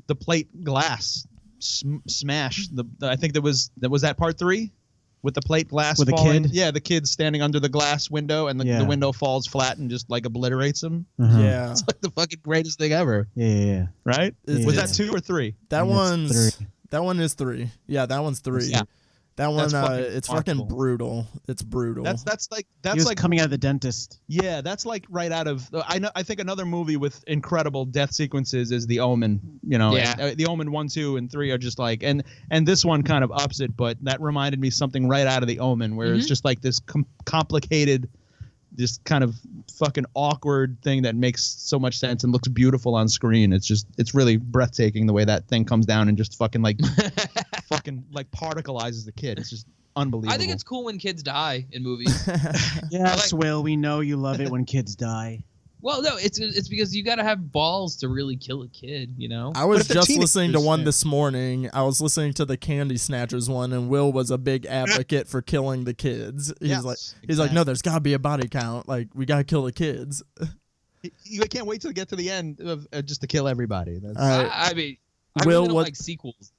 the plate glass smash. I think was that part 3 with the plate glass
with
falling.
The kid.
Yeah, the kid standing under the glass window, and the window falls flat and just like obliterates him.
Yeah,
it's like the fucking greatest thing ever.
Yeah.
Right? Was that 2 or 3?
That one's 3. That one is 3. Yeah, that one's 3. Yeah. That one, it's fucking brutal. It's brutal.
That's
he was coming out of the dentist.
Yeah, that's like right out of. I think another movie with incredible death sequences is The Omen. You know, The Omen 1, 2, and 3 are just like, and this one kind of ups it, but that reminded me something right out of The Omen, where it's just like this complicated, this kind of fucking awkward thing that makes so much sense and looks beautiful on screen. It's really breathtaking the way that thing comes down and just fucking like fucking like particleizes the kid. It's just unbelievable.
I think it's cool when kids die in movies.
Yes, Will, we know you love it when kids die.
Well, no, it's because you got to have balls to really kill a kid, you know?
I was just listening to one this morning. I was listening to the Candy Snatchers one, and Will was a big advocate for killing the kids. He's like, no, there's got to be a body count. Like, we got to kill the kids.
You can't wait to get to the end of just to kill everybody.
I mean, I
Will,
really don't like sequels.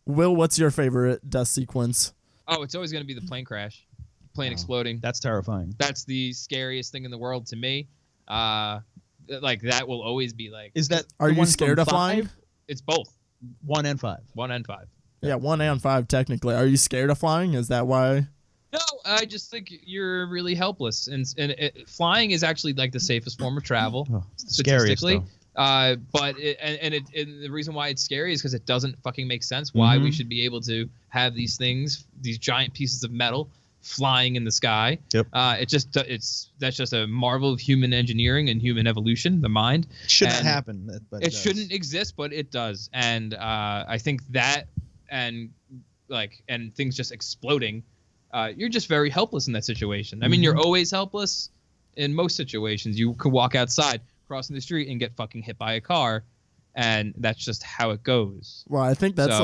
Will, what's your favorite death sequence?
Oh, it's always going to be the plane crash. Plane exploding.
That's terrifying.
That's the scariest thing in the world to me. Like that will always be like.
Is that?
Are you scared of flying?
It's both.
1 and 5.
1 and 5.
Yeah, 1 and 5 technically. Are you scared of flying? Is that why?
No, I just think you're really helpless, and flying is actually like the safest form of travel, statistically. But the reason why it's scary is because it doesn't fucking make sense why we should be able to have these things, these giant pieces of metal flying in the sky.
Yep.
That's just a marvel of human engineering and human evolution, the mind.
Shouldn't happen. But
it shouldn't exist, but it does. And I think that and things just exploding, you're just very helpless in that situation. I mean, you're always helpless in most situations. You could walk outside, crossing the street, and get fucking hit by a car. And that's just how it goes.
Well, I think that's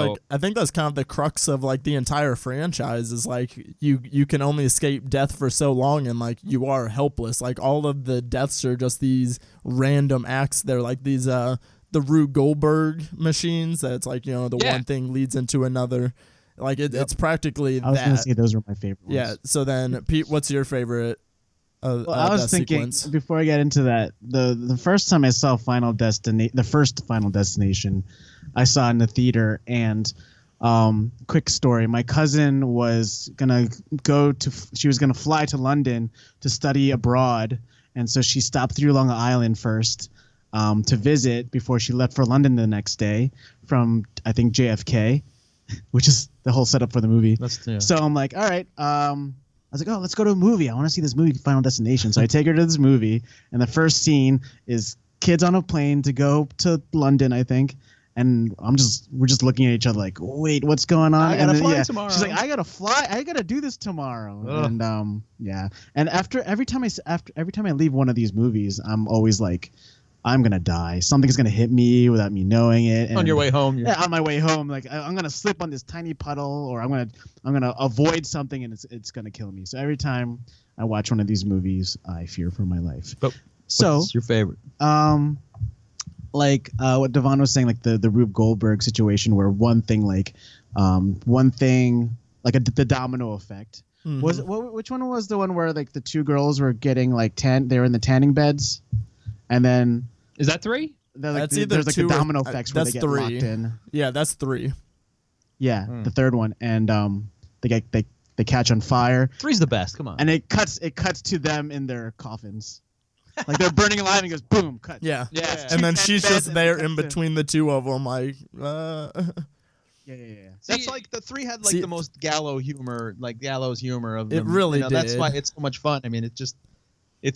kind of the crux of like the entire franchise is like you can only escape death for so long, and like you are helpless. Like all of the deaths are just these random acts. They're like these the Rube Goldberg machines. That's like, you know, the one thing leads into another. Like it's practically that.
I was gonna say those were my favorite ones.
Yeah. So then, Pete, what's your favorite?
I was thinking sequence? Before I get into that, the first time I saw the first Final Destination, I saw in the theater. And quick story: my cousin was gonna she was gonna fly to London to study abroad, and so she stopped through Long Island first to visit before she left for London the next day from, I think, JFK. which is the whole setup for the movie.
Yeah.
So I'm like, all right. I was like, oh, let's go to a movie. I want to see this movie, Final Destination. So I take her to this movie, and the first scene is kids on a plane to go to London, I think. And we're just looking at each other like, wait, what's going on?
I gotta
and then,
fly tomorrow.
She's like, I gotta fly. I gotta do this tomorrow.
Ugh.
And yeah. And every time I leave one of these movies, I'm always like, I'm gonna die. Something's gonna hit me without me knowing it. And
On your way home.
yeah, on my way home, like I'm gonna slip on this tiny puddle, or I'm gonna avoid something, and it's gonna kill me. So every time I watch one of these movies, I fear for my life.
But
so
what's your favorite?
Like what Devon was saying, like the Rube Goldberg situation, where one thing like the domino effect.
Mhm.
Was it, which one was the one where like the two girls were getting like they were in the tanning beds, and then
Is that 3?
That's either
there's like
two
the
or-
domino effects where they
that's
get
3.
locked in.
Yeah, that's 3.
Yeah, the third one, and they catch on fire,
3's the best. Come on.
and it cuts to them in their coffins, like they're burning alive, and it goes boom, cut.
Yeah.
Yeah.
And then
Two
she's
beds
just
and
there
it
in
cuts
between the two of them, like,
Yeah.
That's like the 3 had like
See-
the most gallows humor of
It
them.
really
That's
did.
why it's so much fun. I mean, it's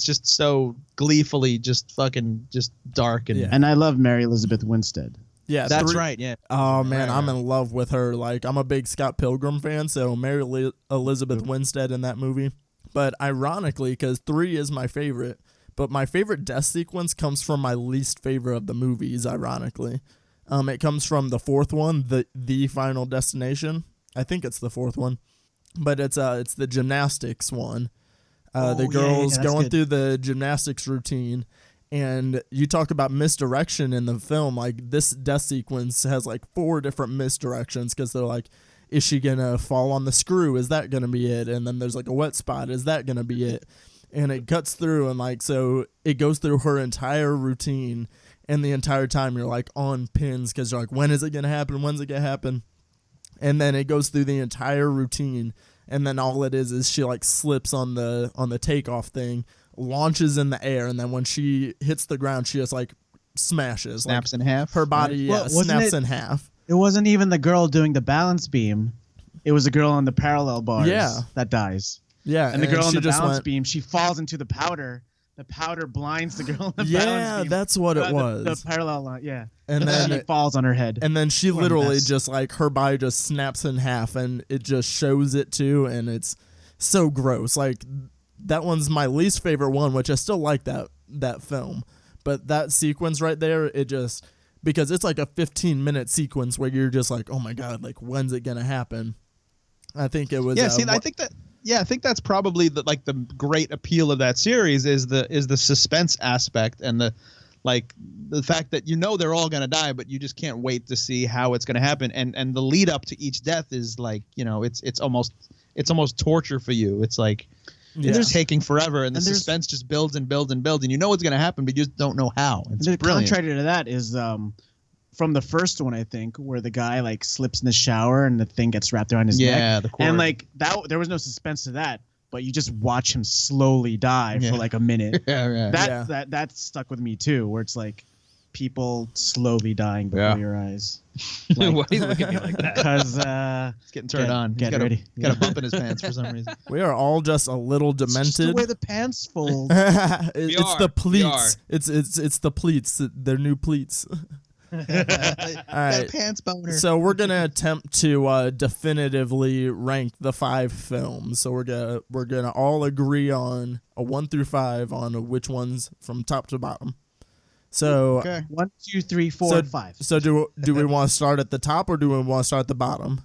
just so gleefully just fucking just dark and
Yeah.
And I love Mary Elizabeth Winstead.
yeah.
that's
3
right. Yeah.
Oh man,
Right,
I'm
right.
in love with her. Like, I'm a big Scott Pilgrim fan, so Mary Elizabeth Winstead in that movie. But ironically, because 3 is my favorite, but my favorite death sequence comes from my least favorite of the movies. Ironically, it comes from the 4th one, the Final Destination. I think it's the 4th one, but it's the gymnastics one. The girls
that's
going
good.
through the gymnastics routine. And you talk about misdirection in the film. Like, this death sequence has like 4 different misdirections, because they're like, is she gonna fall on the screw? Is that gonna be it? And then there's like a wet spot. Is that gonna be it? And it cuts through, and like, so it goes through her entire routine, and the entire time you're like on pins, because you're like, when is it gonna happen? When's it gonna happen? And then it goes through the entire routine, and then all it is she like slips on the takeoff thing, launches in the air, and then when she hits the ground, she just like smashes,
Snaps
like,
in half.
her body,
Well, wasn't
snaps
it-
in half.
It wasn't even the girl doing the balance beam. It was the girl on the parallel bars that dies.
Yeah,
And the girl on
she
the
just
balance
went,
beam, she falls into the powder. The powder blinds the girl on the balance
yeah,
beam.
that's what it was.
The parallel line, yeah.
And
then
then
it falls on her head.
And then she
What a
literally
mess.
just like, her body just snaps in half, and it just shows it too, and it's so gross. Like, that one's my least favorite one, which I still like that film. But that sequence right there, it just, because it's like a 15-minute sequence where you're just like, oh my God, like, when's it gonna happen? I think it was.
Yeah, see, I think that's probably the great appeal of that series is the suspense aspect and the fact that they're all gonna die, but you just can't wait to see how it's gonna happen, and the lead up to each death is like, it's almost torture for you. It's like it's taking forever, and the suspense just builds and builds and builds, and you know what's gonna happen, but you just don't know how. It's
the
brilliant.
contrary to that is from the first one, I think, where the guy like slips in the shower and the thing gets wrapped around his neck.
Yeah, the cord.
And like that, there was no suspense to that, but you just watch him slowly die for like a minute.
Yeah.
That stuck with me too, where it's like people slowly dying before your eyes.
Why are you looking at me like that?
Because
It's getting turned on.
Get
He's
ready.
got a bump in his pants for some reason.
We are all just a little
It's just the
demented.
way the pants fold.
It's
are.
the
We
pleats. It's the pleats. They're new pleats. All right.
Pants boner.
So we're gonna attempt to definitively rank the 5 films. So we're gonna all agree on a 1 through 5 on which ones from top to bottom. So
1, 2, 3, 4, 5.
So do we want to start at the top, or do we want to start at the bottom?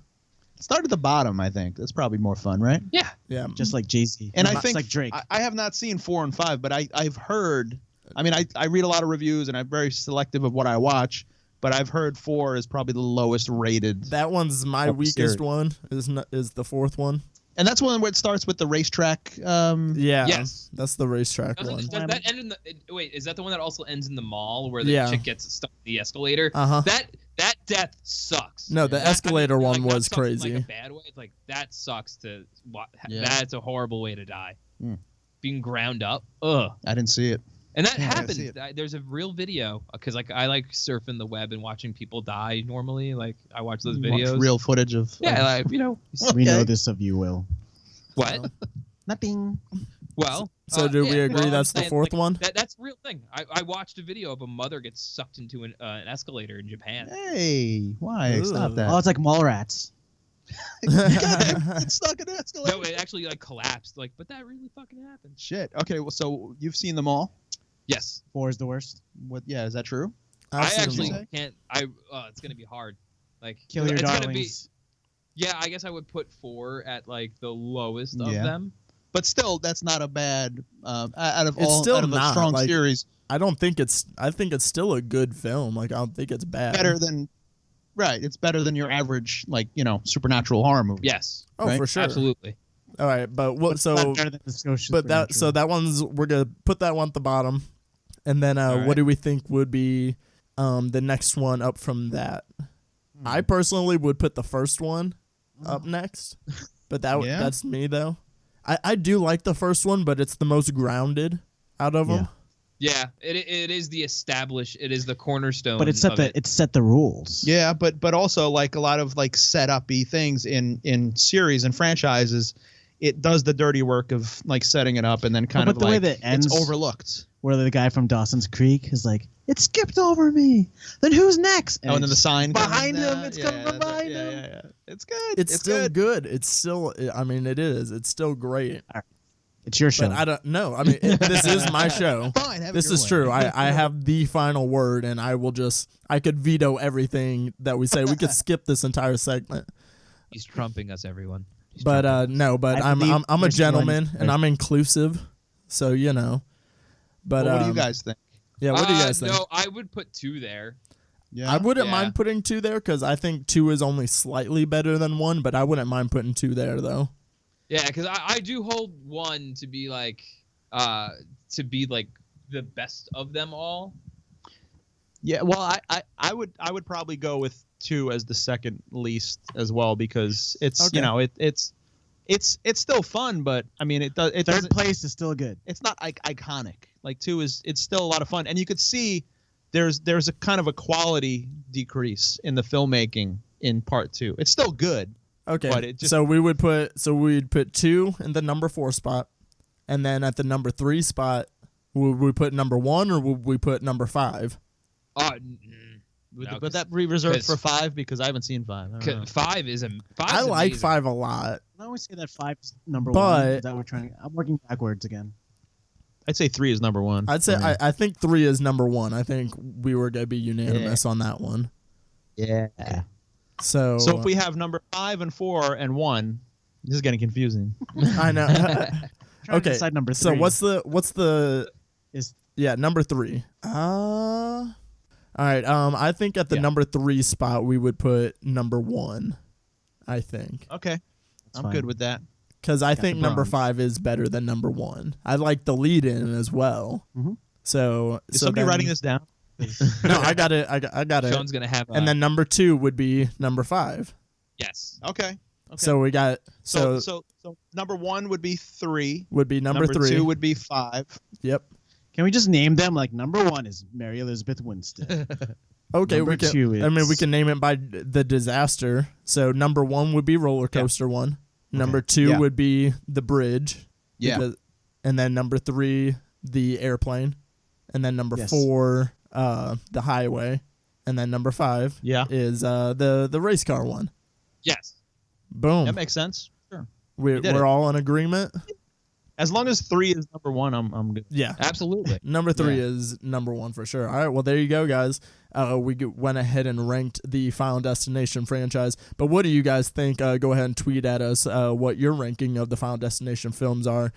Start at the bottom, I think. That's probably more fun, right?
Yeah.
Yeah.
Just like Jay-Z.
And I
It's
think
like Drake.
I have not seen 4 and 5, but I've heard. I mean, I read a lot of reviews, and I'm very selective of what I watch. But I've heard 4 is probably the lowest rated.
That one's my
Of the
weakest
series.
one. Is the 4th one?
And that's one where it starts with the racetrack.
Yeah.
Yes.
That's the racetrack
Does
one.
that end in the wait? Is that the one that also ends in the mall where the
Yeah.
chick gets stuck in the escalator?
Uh-huh.
That death sucks.
No, the escalator one
not
was
sucks in,
crazy.
like a bad way. It's like that sucks to.
Yeah.
That's a horrible way to die.
Hmm.
Being ground up. Ugh.
I didn't see it.
And that
Yeah, I
happens.
see it.
There's a real video because like I like surfing the web and watching people die normally. Like I watch those
You watch
videos.
real footage of.
Yeah, like, you know.
We know
Okay.
this of you, Will.
What?
Nothing.
Well.
So do we
yeah,
agree
well, I'm
that's the
saying,
fourth
like,
one?
That's a real thing. I watched a video of a mother gets sucked into an escalator in Japan.
Hey, why?
Ooh.
Stop
Oh,
that.
it's like Mallrats.
It's stuck in the escalator.
No, it actually like collapsed. Like, but that really fucking happened.
Shit. Okay, well, so you've seen them all.
Yes.
4 is the worst.
What? Yeah, is that true?
I've
I
seen
actually
them
can't. It's gonna be hard. Like
Kill your
it's
darlings.
gonna be. Yeah, I guess I would put 4 at like the lowest of
Yeah.
them.
But still, that's not a bad. Out of
It's
all,
still
out of a
not,
strong
like,
series,
I don't think it's. I think it's still a good film. Like I don't think it's bad.
better than. Right, it's better than your average, like supernatural horror movie.
Yes.
Oh,
right?
for sure.
Absolutely.
All right, but what?
It's
So,
not better than the social
but that one's we're gonna put that one at the bottom, and then
All right.
what do we think would be the next one up from that? I personally would put the first one up next, but
Yeah?
that's me though. I do like the first one, but it's the most grounded out of them.
Yeah. It is the established. It is the cornerstone.
But it set
of
the it set the rules.
Yeah, but also like a lot of like set-up-y things in series and franchises, it does the dirty work of like setting it up and then kind
But
of
the way
like
that ends-
it's overlooked.
Where the guy from Dawson's Creek is like, it skipped over me. Then who's next?
And then the
it's
sign comes
behind him.
down.
It's coming from behind
yeah,
him.
Yeah. It's good.
It's still good. It's still. I mean, it is. It's still great.
It's your show.
But I don't know. I mean, this is my show.
Fine. have it
This
your
is
way.
true. I have the final word, and I could veto everything that we say. We could skip this entire segment.
He's trumping us, everyone. He's
But
trumping us.
no. But
I
I'm
believe
a
Mr.
gentleman,
Ryan's
and I'm inclusive. So you know. But
Well, what do you guys think?
Yeah. What do you guys think?
No, I would put 2 there.
Yeah.
I wouldn't
Yeah.
mind putting 2 there because I think 2 is only slightly better than 1, but I wouldn't mind putting 2 there though.
Yeah, because I do hold 1 to be like the best of them all.
Yeah, well, I would probably go with 2 as the second least as well because it's
Okay.
it's still fun, but I mean it
Third
doesn't.
place is still good.
It's not like iconic. Like 2 it's still a lot of fun, and you could see there's a kind of a quality decrease in the filmmaking in part 2. It's still good.
Okay.
But it just-
so we'd put 2 in the number 4 spot, and then at the number 3 spot, would we put number 1 or would we put number 5?
But that be reserved for 5 because I haven't seen 5. I don't know.
5 is
I like
amazing.
5 a lot.
I always say that 5 is number
But-
1. Is that we're trying? I'm working backwards again.
I'd say 3 is number 1.
I'd say
for me.
I think 3 is number 1. I think we were gonna be unanimous on that one.
Yeah.
So
So if we have number 5 and 4 and 1, this is getting confusing.
I know.
Trying to
Okay.
decide number 3.
So what's the
Is-
number 3? All right. I think at the number 3 spot we would put number 1. I think
Okay. I'm
fine.
good with that.
because I
Got
think
the
number
bronze.
5 is better than number 1. I like the lead in as well.
Mhm.
So
Is somebody writing this down?
No, I got it. I got it.
Sean's gonna have.
And then number 2 would be number 5.
yes.
Okay.
So we got
So
so
number 1 would be 3.
would be number 3.
2 would be 5.
Yep.
Can we just name them? Like number 1 is Mary Elizabeth Winstead.
Okay,
Number
we can.
2
I mean, we
is-
can name it by the disaster. So number 1 would be roller coaster 1. Number 2
Yeah.
would be the bridge.
Yeah.
And then number 3, the airplane. And then number
Yes.
4, the highway. And then number 5
Yeah.
is the race car one.
Yes.
Boom.
That makes sense. Sure.
we're
did
we're
it.
all in agreement.
As long as 3 is number 1, I'm good.
Yeah.
Absolutely.
Number 3
Yeah.
is number 1 for sure. All right, well, there you go, guys. Went ahead and ranked the Final Destination franchise. But what do you guys think? Go ahead and tweet at us what your ranking of the Final Destination films are.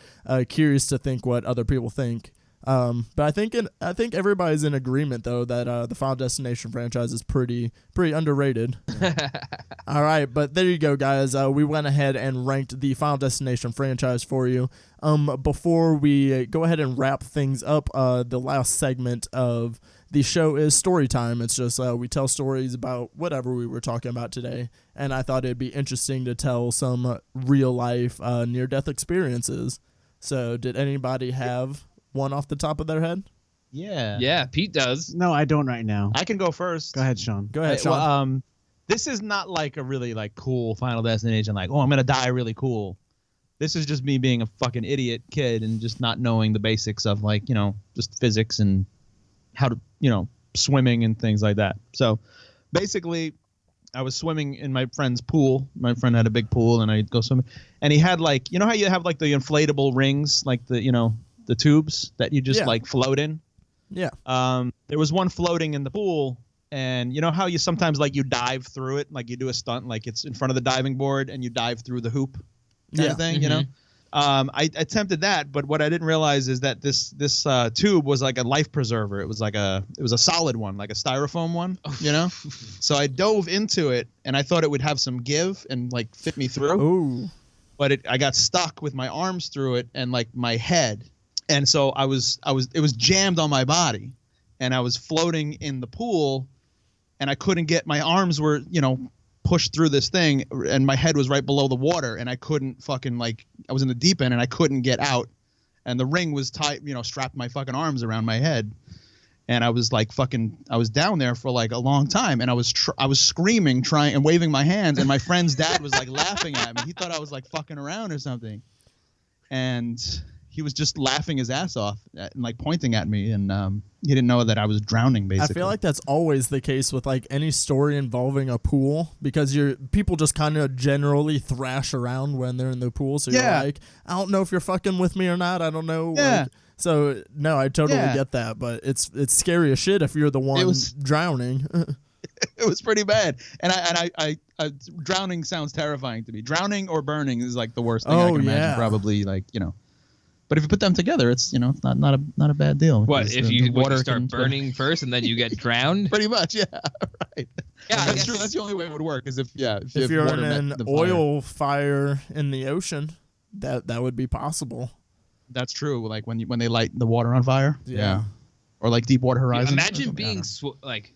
Curious to think what other people think. But I think everybody's in agreement though that the Final Destination franchise is pretty underrated. All right, but there you go, guys. We went ahead and ranked the Final Destination franchise for you. Before we go ahead and wrap things up, the last segment of the show is story time. It's just we tell stories about whatever we were talking about today, and I thought it'd be interesting to tell some real life near death experiences. So, did anybody have one off the top of their head?
Yeah.
Yeah, Pete does.
No, I don't right now.
I can go first.
Go ahead, Sean.
Go ahead, Sean.
Well, this is not like a really like cool Final Destination. Like, oh, I'm gonna die really cool. This is just me being a fucking idiot kid and just not knowing the basics of like, just physics and how to, swimming and things like that. So basically, I was swimming in my friend's pool. My friend had a big pool, and I'd go swimming. And he had like, how you have like the inflatable rings, like the tubes that you just like float in.
Yeah.
There was one floating in the pool, and you know how you sometimes like you dive through it, like you do a stunt, like it's in front of the diving board and you dive through the hoop kind of thing, I attempted that, but what I didn't realize is that this tube was like a life preserver. It was a solid one, like a styrofoam one, So I dove into it, and I thought it would have some give and like fit me through.
Ooh.
But I got stuck with my arms through it and like my head, and so it was jammed on my body, and I was floating in the pool, and I couldn't get my arms were pushed through this thing, and my head was right below the water, and I couldn't fucking like I was in the deep end and I couldn't get out, and the ring was tight, strapped my fucking arms around my head, and I was like I was down there for like a long time, and I was screaming, trying and waving my hands, and my friend's dad was like laughing at me. He thought I was like fucking around or something, and he was just laughing his ass off and like pointing at me, and he didn't know that I was drowning, basically.
I feel like that's always the case with like any story involving a pool, because people just kind of generally thrash around when they're in the pool. So you're like, I don't know if you're fucking with me or not. I don't know.
Yeah.
Like, so no, I totally get that, but it's scary as shit if you're the one drowning.
It was pretty bad, and I drowning sounds terrifying to me. Drowning or burning is like the worst thing I can imagine. Probably like But if you put them together, it's it's not a bad deal.
What if you start burning first and then you get drowned?
Pretty much, yeah, right.
Yeah,
that's true. That's the only way it would work. Is if
you're in an oil fire in the ocean, that would be possible.
That's true. Like when they light the water on fire.
Yeah.
Or like Deepwater Horizon.
Imagine being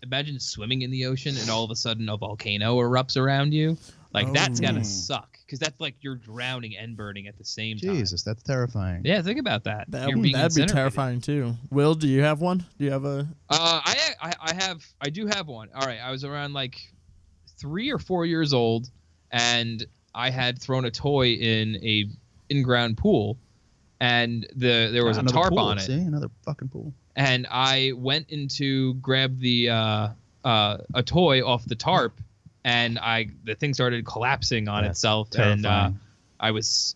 imagine swimming in the ocean and all of a sudden a volcano erupts around you. Like that's gotta suck, because that's like you're drowning and burning at the same time.
Jesus, that's terrifying.
Yeah, think about that.
That'd be terrifying too. Will, do you have one? Do you have a?
I do have one. All right, I was around like 3 or 4 years old, and I had thrown a toy in a in-ground pool, and there was a tarp on it.
See, another fucking pool.
And I went in to grab the a toy off the tarp, and the thing started collapsing on itself, terrifying. And I was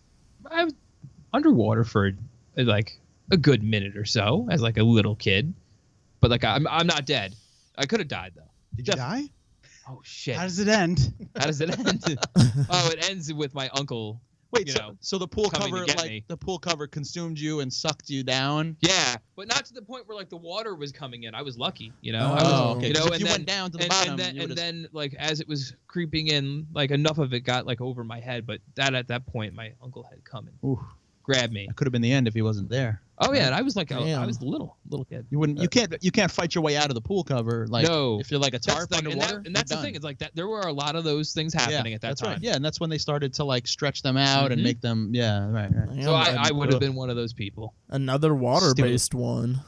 underwater for like a good minute or so as like a little kid, but like I'm not dead. I could have died though.
Did you die?
Oh shit!
How does it end?
Oh, it ends with my uncle.
Wait, so the pool cover consumed you and sucked you down?
Yeah, but not to the point where like the water was coming in. I was lucky,
okay.
And
if you
then
went down to the bottom,
and then like as it was creeping in, like enough of it got like over my head. But at that point, my uncle had come and grabbed me.
That could have been the end if he wasn't there.
Oh yeah, and I was like, I was a little kid.
You can't fight your way out of the pool cover. Like if you're like a tarp underwater.
And that's the thing. It's like that. There were a lot of those things happening at that time.
Right. Yeah, and that's when they started to like stretch them out and make them. Yeah, right.
So I would have been one of those people.
Another water-based one.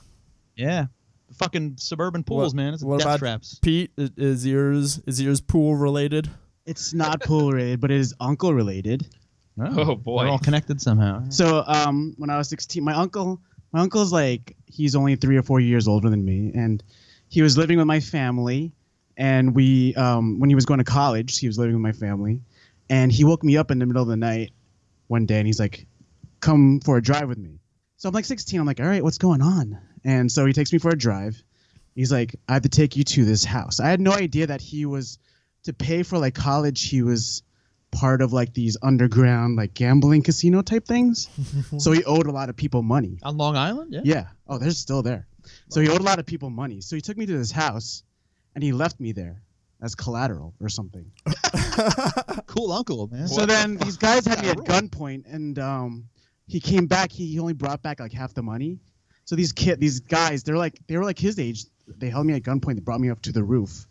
Yeah, fucking suburban pools, man. It's
what
death
about
traps.
Pete? Is yours pool related?
It's not pool related, but it is uncle related.
Oh boy,
we're all connected somehow.
So when I was 16, my uncle's like, he's only 3 or 4 years older than me, and he was living with my family, and we when he was going to college, he was living with my family, and he woke me up in the middle of the night one day, and he's like, come for a drive with me. So I'm like 16, I'm like, all right, what's going on? And so he takes me for a drive. He's like, I have to take you to this house. I had no idea that he was, to pay for like college, he was part of like these underground like gambling casino type things. So he owed a lot of people money.
On Long Island?
Yeah. Oh, they're still there. So he owed a lot of people money. So he took me to this house and he left me there as collateral or something.
Cool uncle, man.
So then these guys had me at gunpoint, and he came back. He only brought back like half the money. So these guys, they were like his age. They held me at gunpoint. They brought me up to the roof.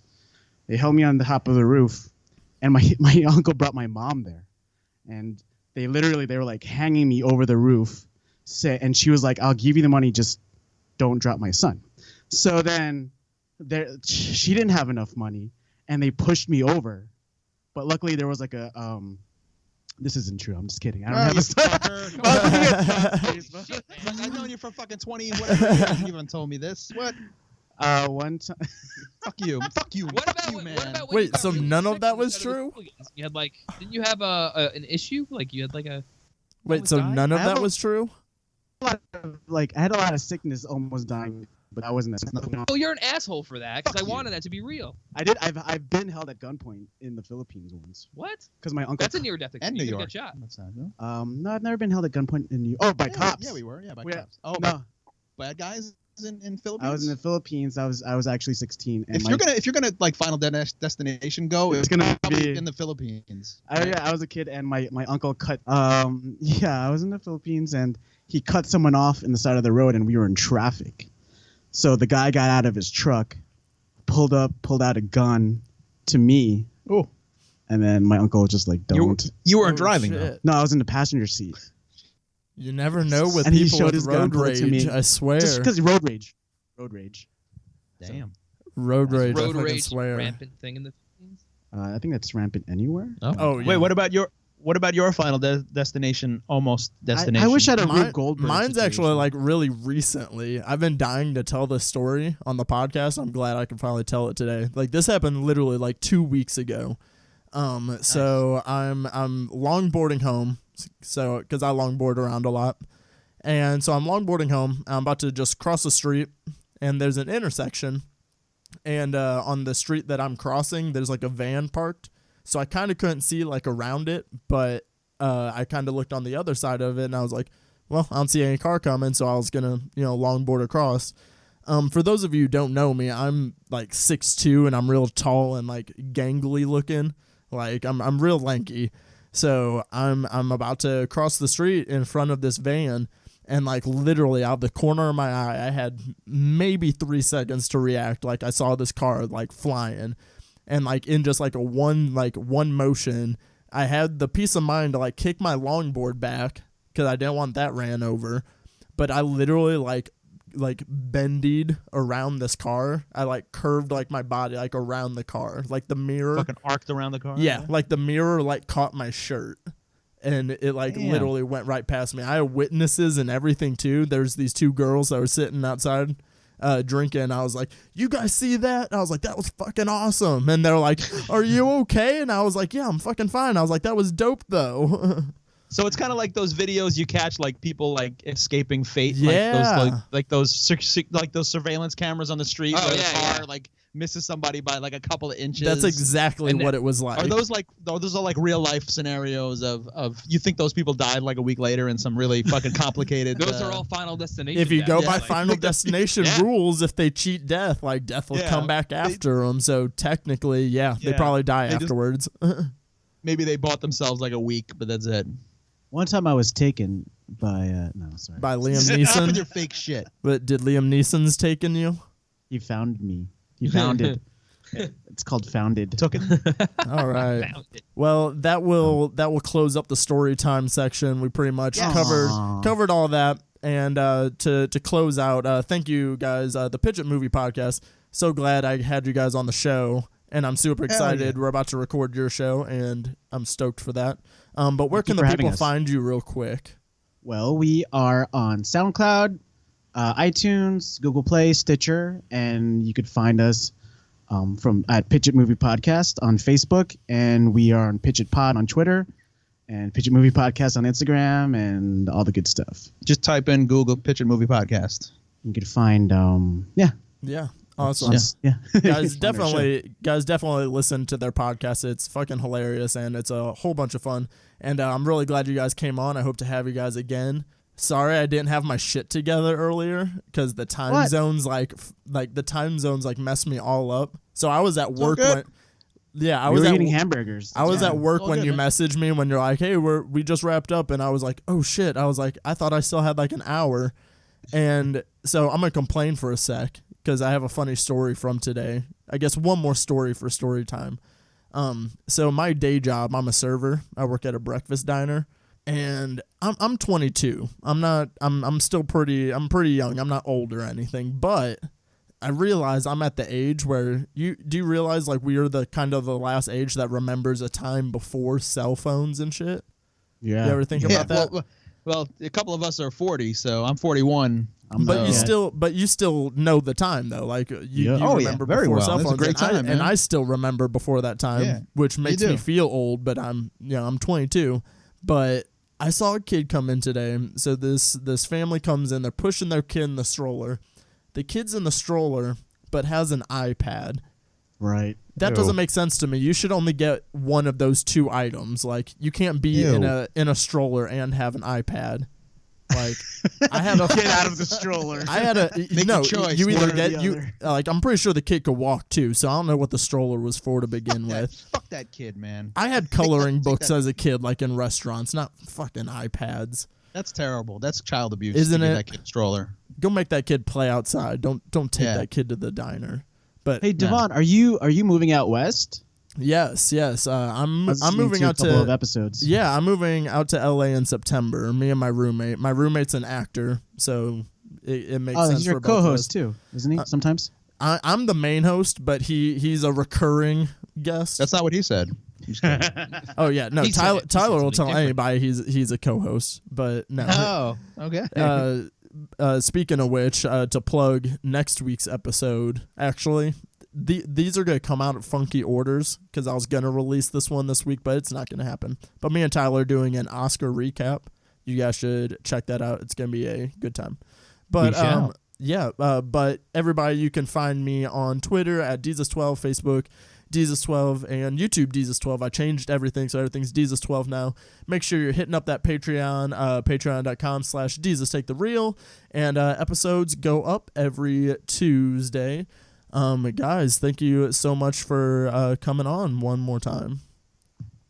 They held me on the top of the roof. And my uncle brought my mom there, and they were like hanging me over the roof, and she was like, "I'll give you the money, just don't drop my son." So then she didn't have enough money, and they pushed me over. But luckily, there was like a This isn't true. I'm just kidding. I don't have a
fucker. I've known you for fucking 20 whatever years. You haven't told me this. What?
One time.
Fuck you. Fuck you.
What about,
you, man.
what about when
Wait,
you got
so
really
none of
sick
that was
instead of
true?
the hooligans? You had like, didn't you have an issue? Like you had like a.
Wait, so
died?
none of
I have
that
a-
was true?
I had a lot of sickness, almost dying, but I wasn't.
Oh, you're an asshole for that because I
Fuck you.
wanted that to be real.
I did. I've been held at gunpoint in the Philippines once
What?
because my uncle.
That's a near-death
And
experience.
New
You could
York.
get shot.
That's not, no?
No, I've never been held at gunpoint in New. Oh, by cops.
Yeah, we were. Yeah, by
We-
cops. Oh,
no,
bad guys in Philippines.
I was in the Philippines. I was actually 16. And
If you're gonna like Final Destination go,
It's gonna
probably
be-
in the Philippines.
I was a kid, and my uncle cut. Yeah, I was in the Philippines, and he cut someone off in the side of the road, and we were in traffic. So the guy got out of his truck, pulled out a gun to me.
Oh.
And then my uncle was just like, "Don't."
You weren't
Oh,
driving
shit.
though.
No, I was in the passenger seat.
You never know with
And he
people
showed
with
his gun,
road
pulled it to
rage.
me.
I swear.
Just because road rage. Road rage.
Damn.
Road rage. I
Road
fucking
rage,
swear.
rampant thing in the Philippines.
I think that's rampant anywhere.
Oh, yeah.
Wait, what about your Final Destination? Almost destination.
I wish I had a
Mine-
Rube Goldberg.
Mine's
situation.
actually like really recently. I've been dying to tell this story on the podcast. I'm glad I can finally tell it today. Like this happened literally like 2 weeks ago. So I'm longboarding home. So because I longboard around a lot, and so I'm longboarding home. I'm about to just cross the street, and there's an intersection, and on the street that I'm crossing, there's like a van parked. So I kind of couldn't see like around it, but I kind of looked on the other side of it, and I was like, well, I don't see any car coming, so I was gonna, longboard across. For those of you who don't know me, I'm like 6'2", and I'm real tall and like gangly looking. Like I'm real lanky. So I'm about to cross the street in front of this van, and like literally out of the corner of my eye, I had maybe 3 seconds to react. Like I saw this car like flying. And like in just like one motion, I had the peace of mind to like kick my longboard back because I didn't want that ran over. But I literally like bendied around this car. I like curved like my body like around the car, like the mirror.
fucking arced around the car.
Yeah, like the mirror like caught my shirt, and it like
Damn.
literally went right past me. I had witnesses and everything too. There's these 2 girls that were sitting outside. Drinking. I was like, you guys see that? And I was like, that was fucking awesome. And they're like, are you okay? And I was like, yeah, I'm fucking fine. I was like, that was dope though.
So it's kind of like those videos you catch, like people like escaping fate.
Yeah.
Like those surveillance cameras on the street
Oh,
where
yeah,
the car
yeah.
like misses somebody by like a couple of inches.
That's exactly
And
what it was like.
Are those like real life scenarios of you think those people died like a week later in some really fucking complicated?
Those are all Final Destination.
if you go
deaths,
by
like-
Final Destination
Yeah.
rules, if they cheat death, like death will
Yeah.
come back after them. So technically, they
Yeah.
probably die
They just-
afterwards.
maybe they bought themselves like a week, but that's it.
One time I was taken by no, sorry.
By Liam
Stop with
Neeson.
your fake shit.
But did Liam Neeson's taken you?
He found me. He found it. It's called Founded.
Took it.
All right.
Found it.
Well, that will close up the story time section. We pretty much
Yes.
covered all that. And to close out, thank you guys, the Pitch It Movie Podcast. So glad I had you guys on the show, and I'm super excited.
yeah.
We're about to record your show, and I'm stoked for that. But where
Thank you
can
for
the
having
people
us.
find you real quick?
Well, we are on SoundCloud, iTunes, Google Play, Stitcher, and you could find us at Pitch It Movie Podcast on Facebook, and we are on Pitch It Pod on Twitter, and Pitch It Movie Podcast on Instagram, and all the good stuff.
Just type in Google Pitch It Movie Podcast.
You could find
Yeah. Awesome.
yeah.
guys
Find our show.
definitely listen to their podcast. It's fucking hilarious, and it's a whole bunch of fun, and I'm really glad you guys came on. I hope to have you guys again. Sorry I didn't have my shit together earlier because the time zones like the time zones messed me all up. So I was at work
good.
I
We
was
were
at
eating hamburgers.
I was
Yeah.
at work
All
when
good,
you
man.
messaged me when you're like, hey, we just wrapped up, and I was like, oh shit. I was like, I thought I still had like an hour, and so I'm gonna complain for a sec because I have a funny story from today. I guess one more story for story time. So my day job, I'm a server. I work at a breakfast diner, and I'm 22. I'm still pretty young. I'm not old or anything, but I realize I'm at the age where do you realize like we are the kind of the last age that remembers a time before cell phones and shit?
Yeah.
You ever think about that?
Well, a couple of us are 40, so I'm 41.
But you still know the time though. Like you remember
very
before
well.
cell
That's
phones.
a great time, man.
And I still remember before that time, which makes me feel old. But I'm 22. But I saw a kid come in today. So this family comes in. They're pushing their kid in the stroller. The kid's in the stroller, but has an iPad.
Right.
That doesn't make sense to me. You should only get one of those two items. Like you can't be in a stroller and have an iPad. Like I had a
get out of the stroller.
I had a
Make a choice.
You either
One or
get
the
you
other.
like I'm pretty sure the kid could walk too. So I don't know what the stroller was for to begin with.
Fuck that kid, man.
I had coloring books as a kid, like in restaurants, not fucking iPads.
That's terrible. That's child abuse.
Isn't
to give
it?
That kid a stroller.
Go make that kid play outside. Don't take that kid to the diner. But
Hey Devon, are you moving out west?
yes. I'm moving out
a couple of episodes.
Yeah, I'm moving out to LA in September. Me and my roommate. My roommate's an actor, so it makes sense.
He's your
for both of
co-host
us.
too, isn't he? Sometimes.
I'm the main host, but he's a recurring guest.
That's not what he said.
Oh yeah, no.
He said
Tyler
it. He said
will
something
tell
different.
anybody he's a co-host, but no.
Oh, okay.
Speaking of which, to plug next week's episode, actually, these are gonna come out at funky orders because I was gonna release this one this week, but it's not gonna happen. But me and Tyler are doing an Oscar recap. You guys should check that out. It's gonna be a good time. But but everybody, you can find me on Twitter at Deezus12, Facebook Deezus12, and YouTube Deezus12. I changed everything, so everything's Deezus12 now. Make sure you're hitting up that Patreon, patreon.com/Deezus Take the Reel, and episodes go up every Tuesday. Guys, thank you so much for coming on one more time.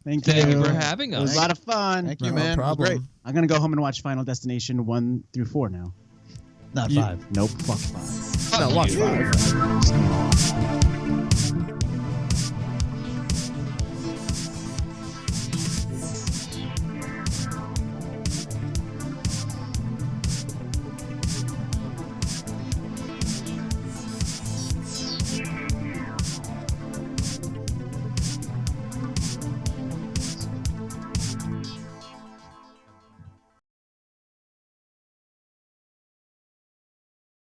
Thank you.
Thank you for having
It was
us.
a lot of fun.
Thank you,
No
man. It was
problem.
great.
I'm gonna go home and watch Final Destination 1 through 4 now.
Not
You-
5.
Nope, fuck 5.
No, watch
you.
5.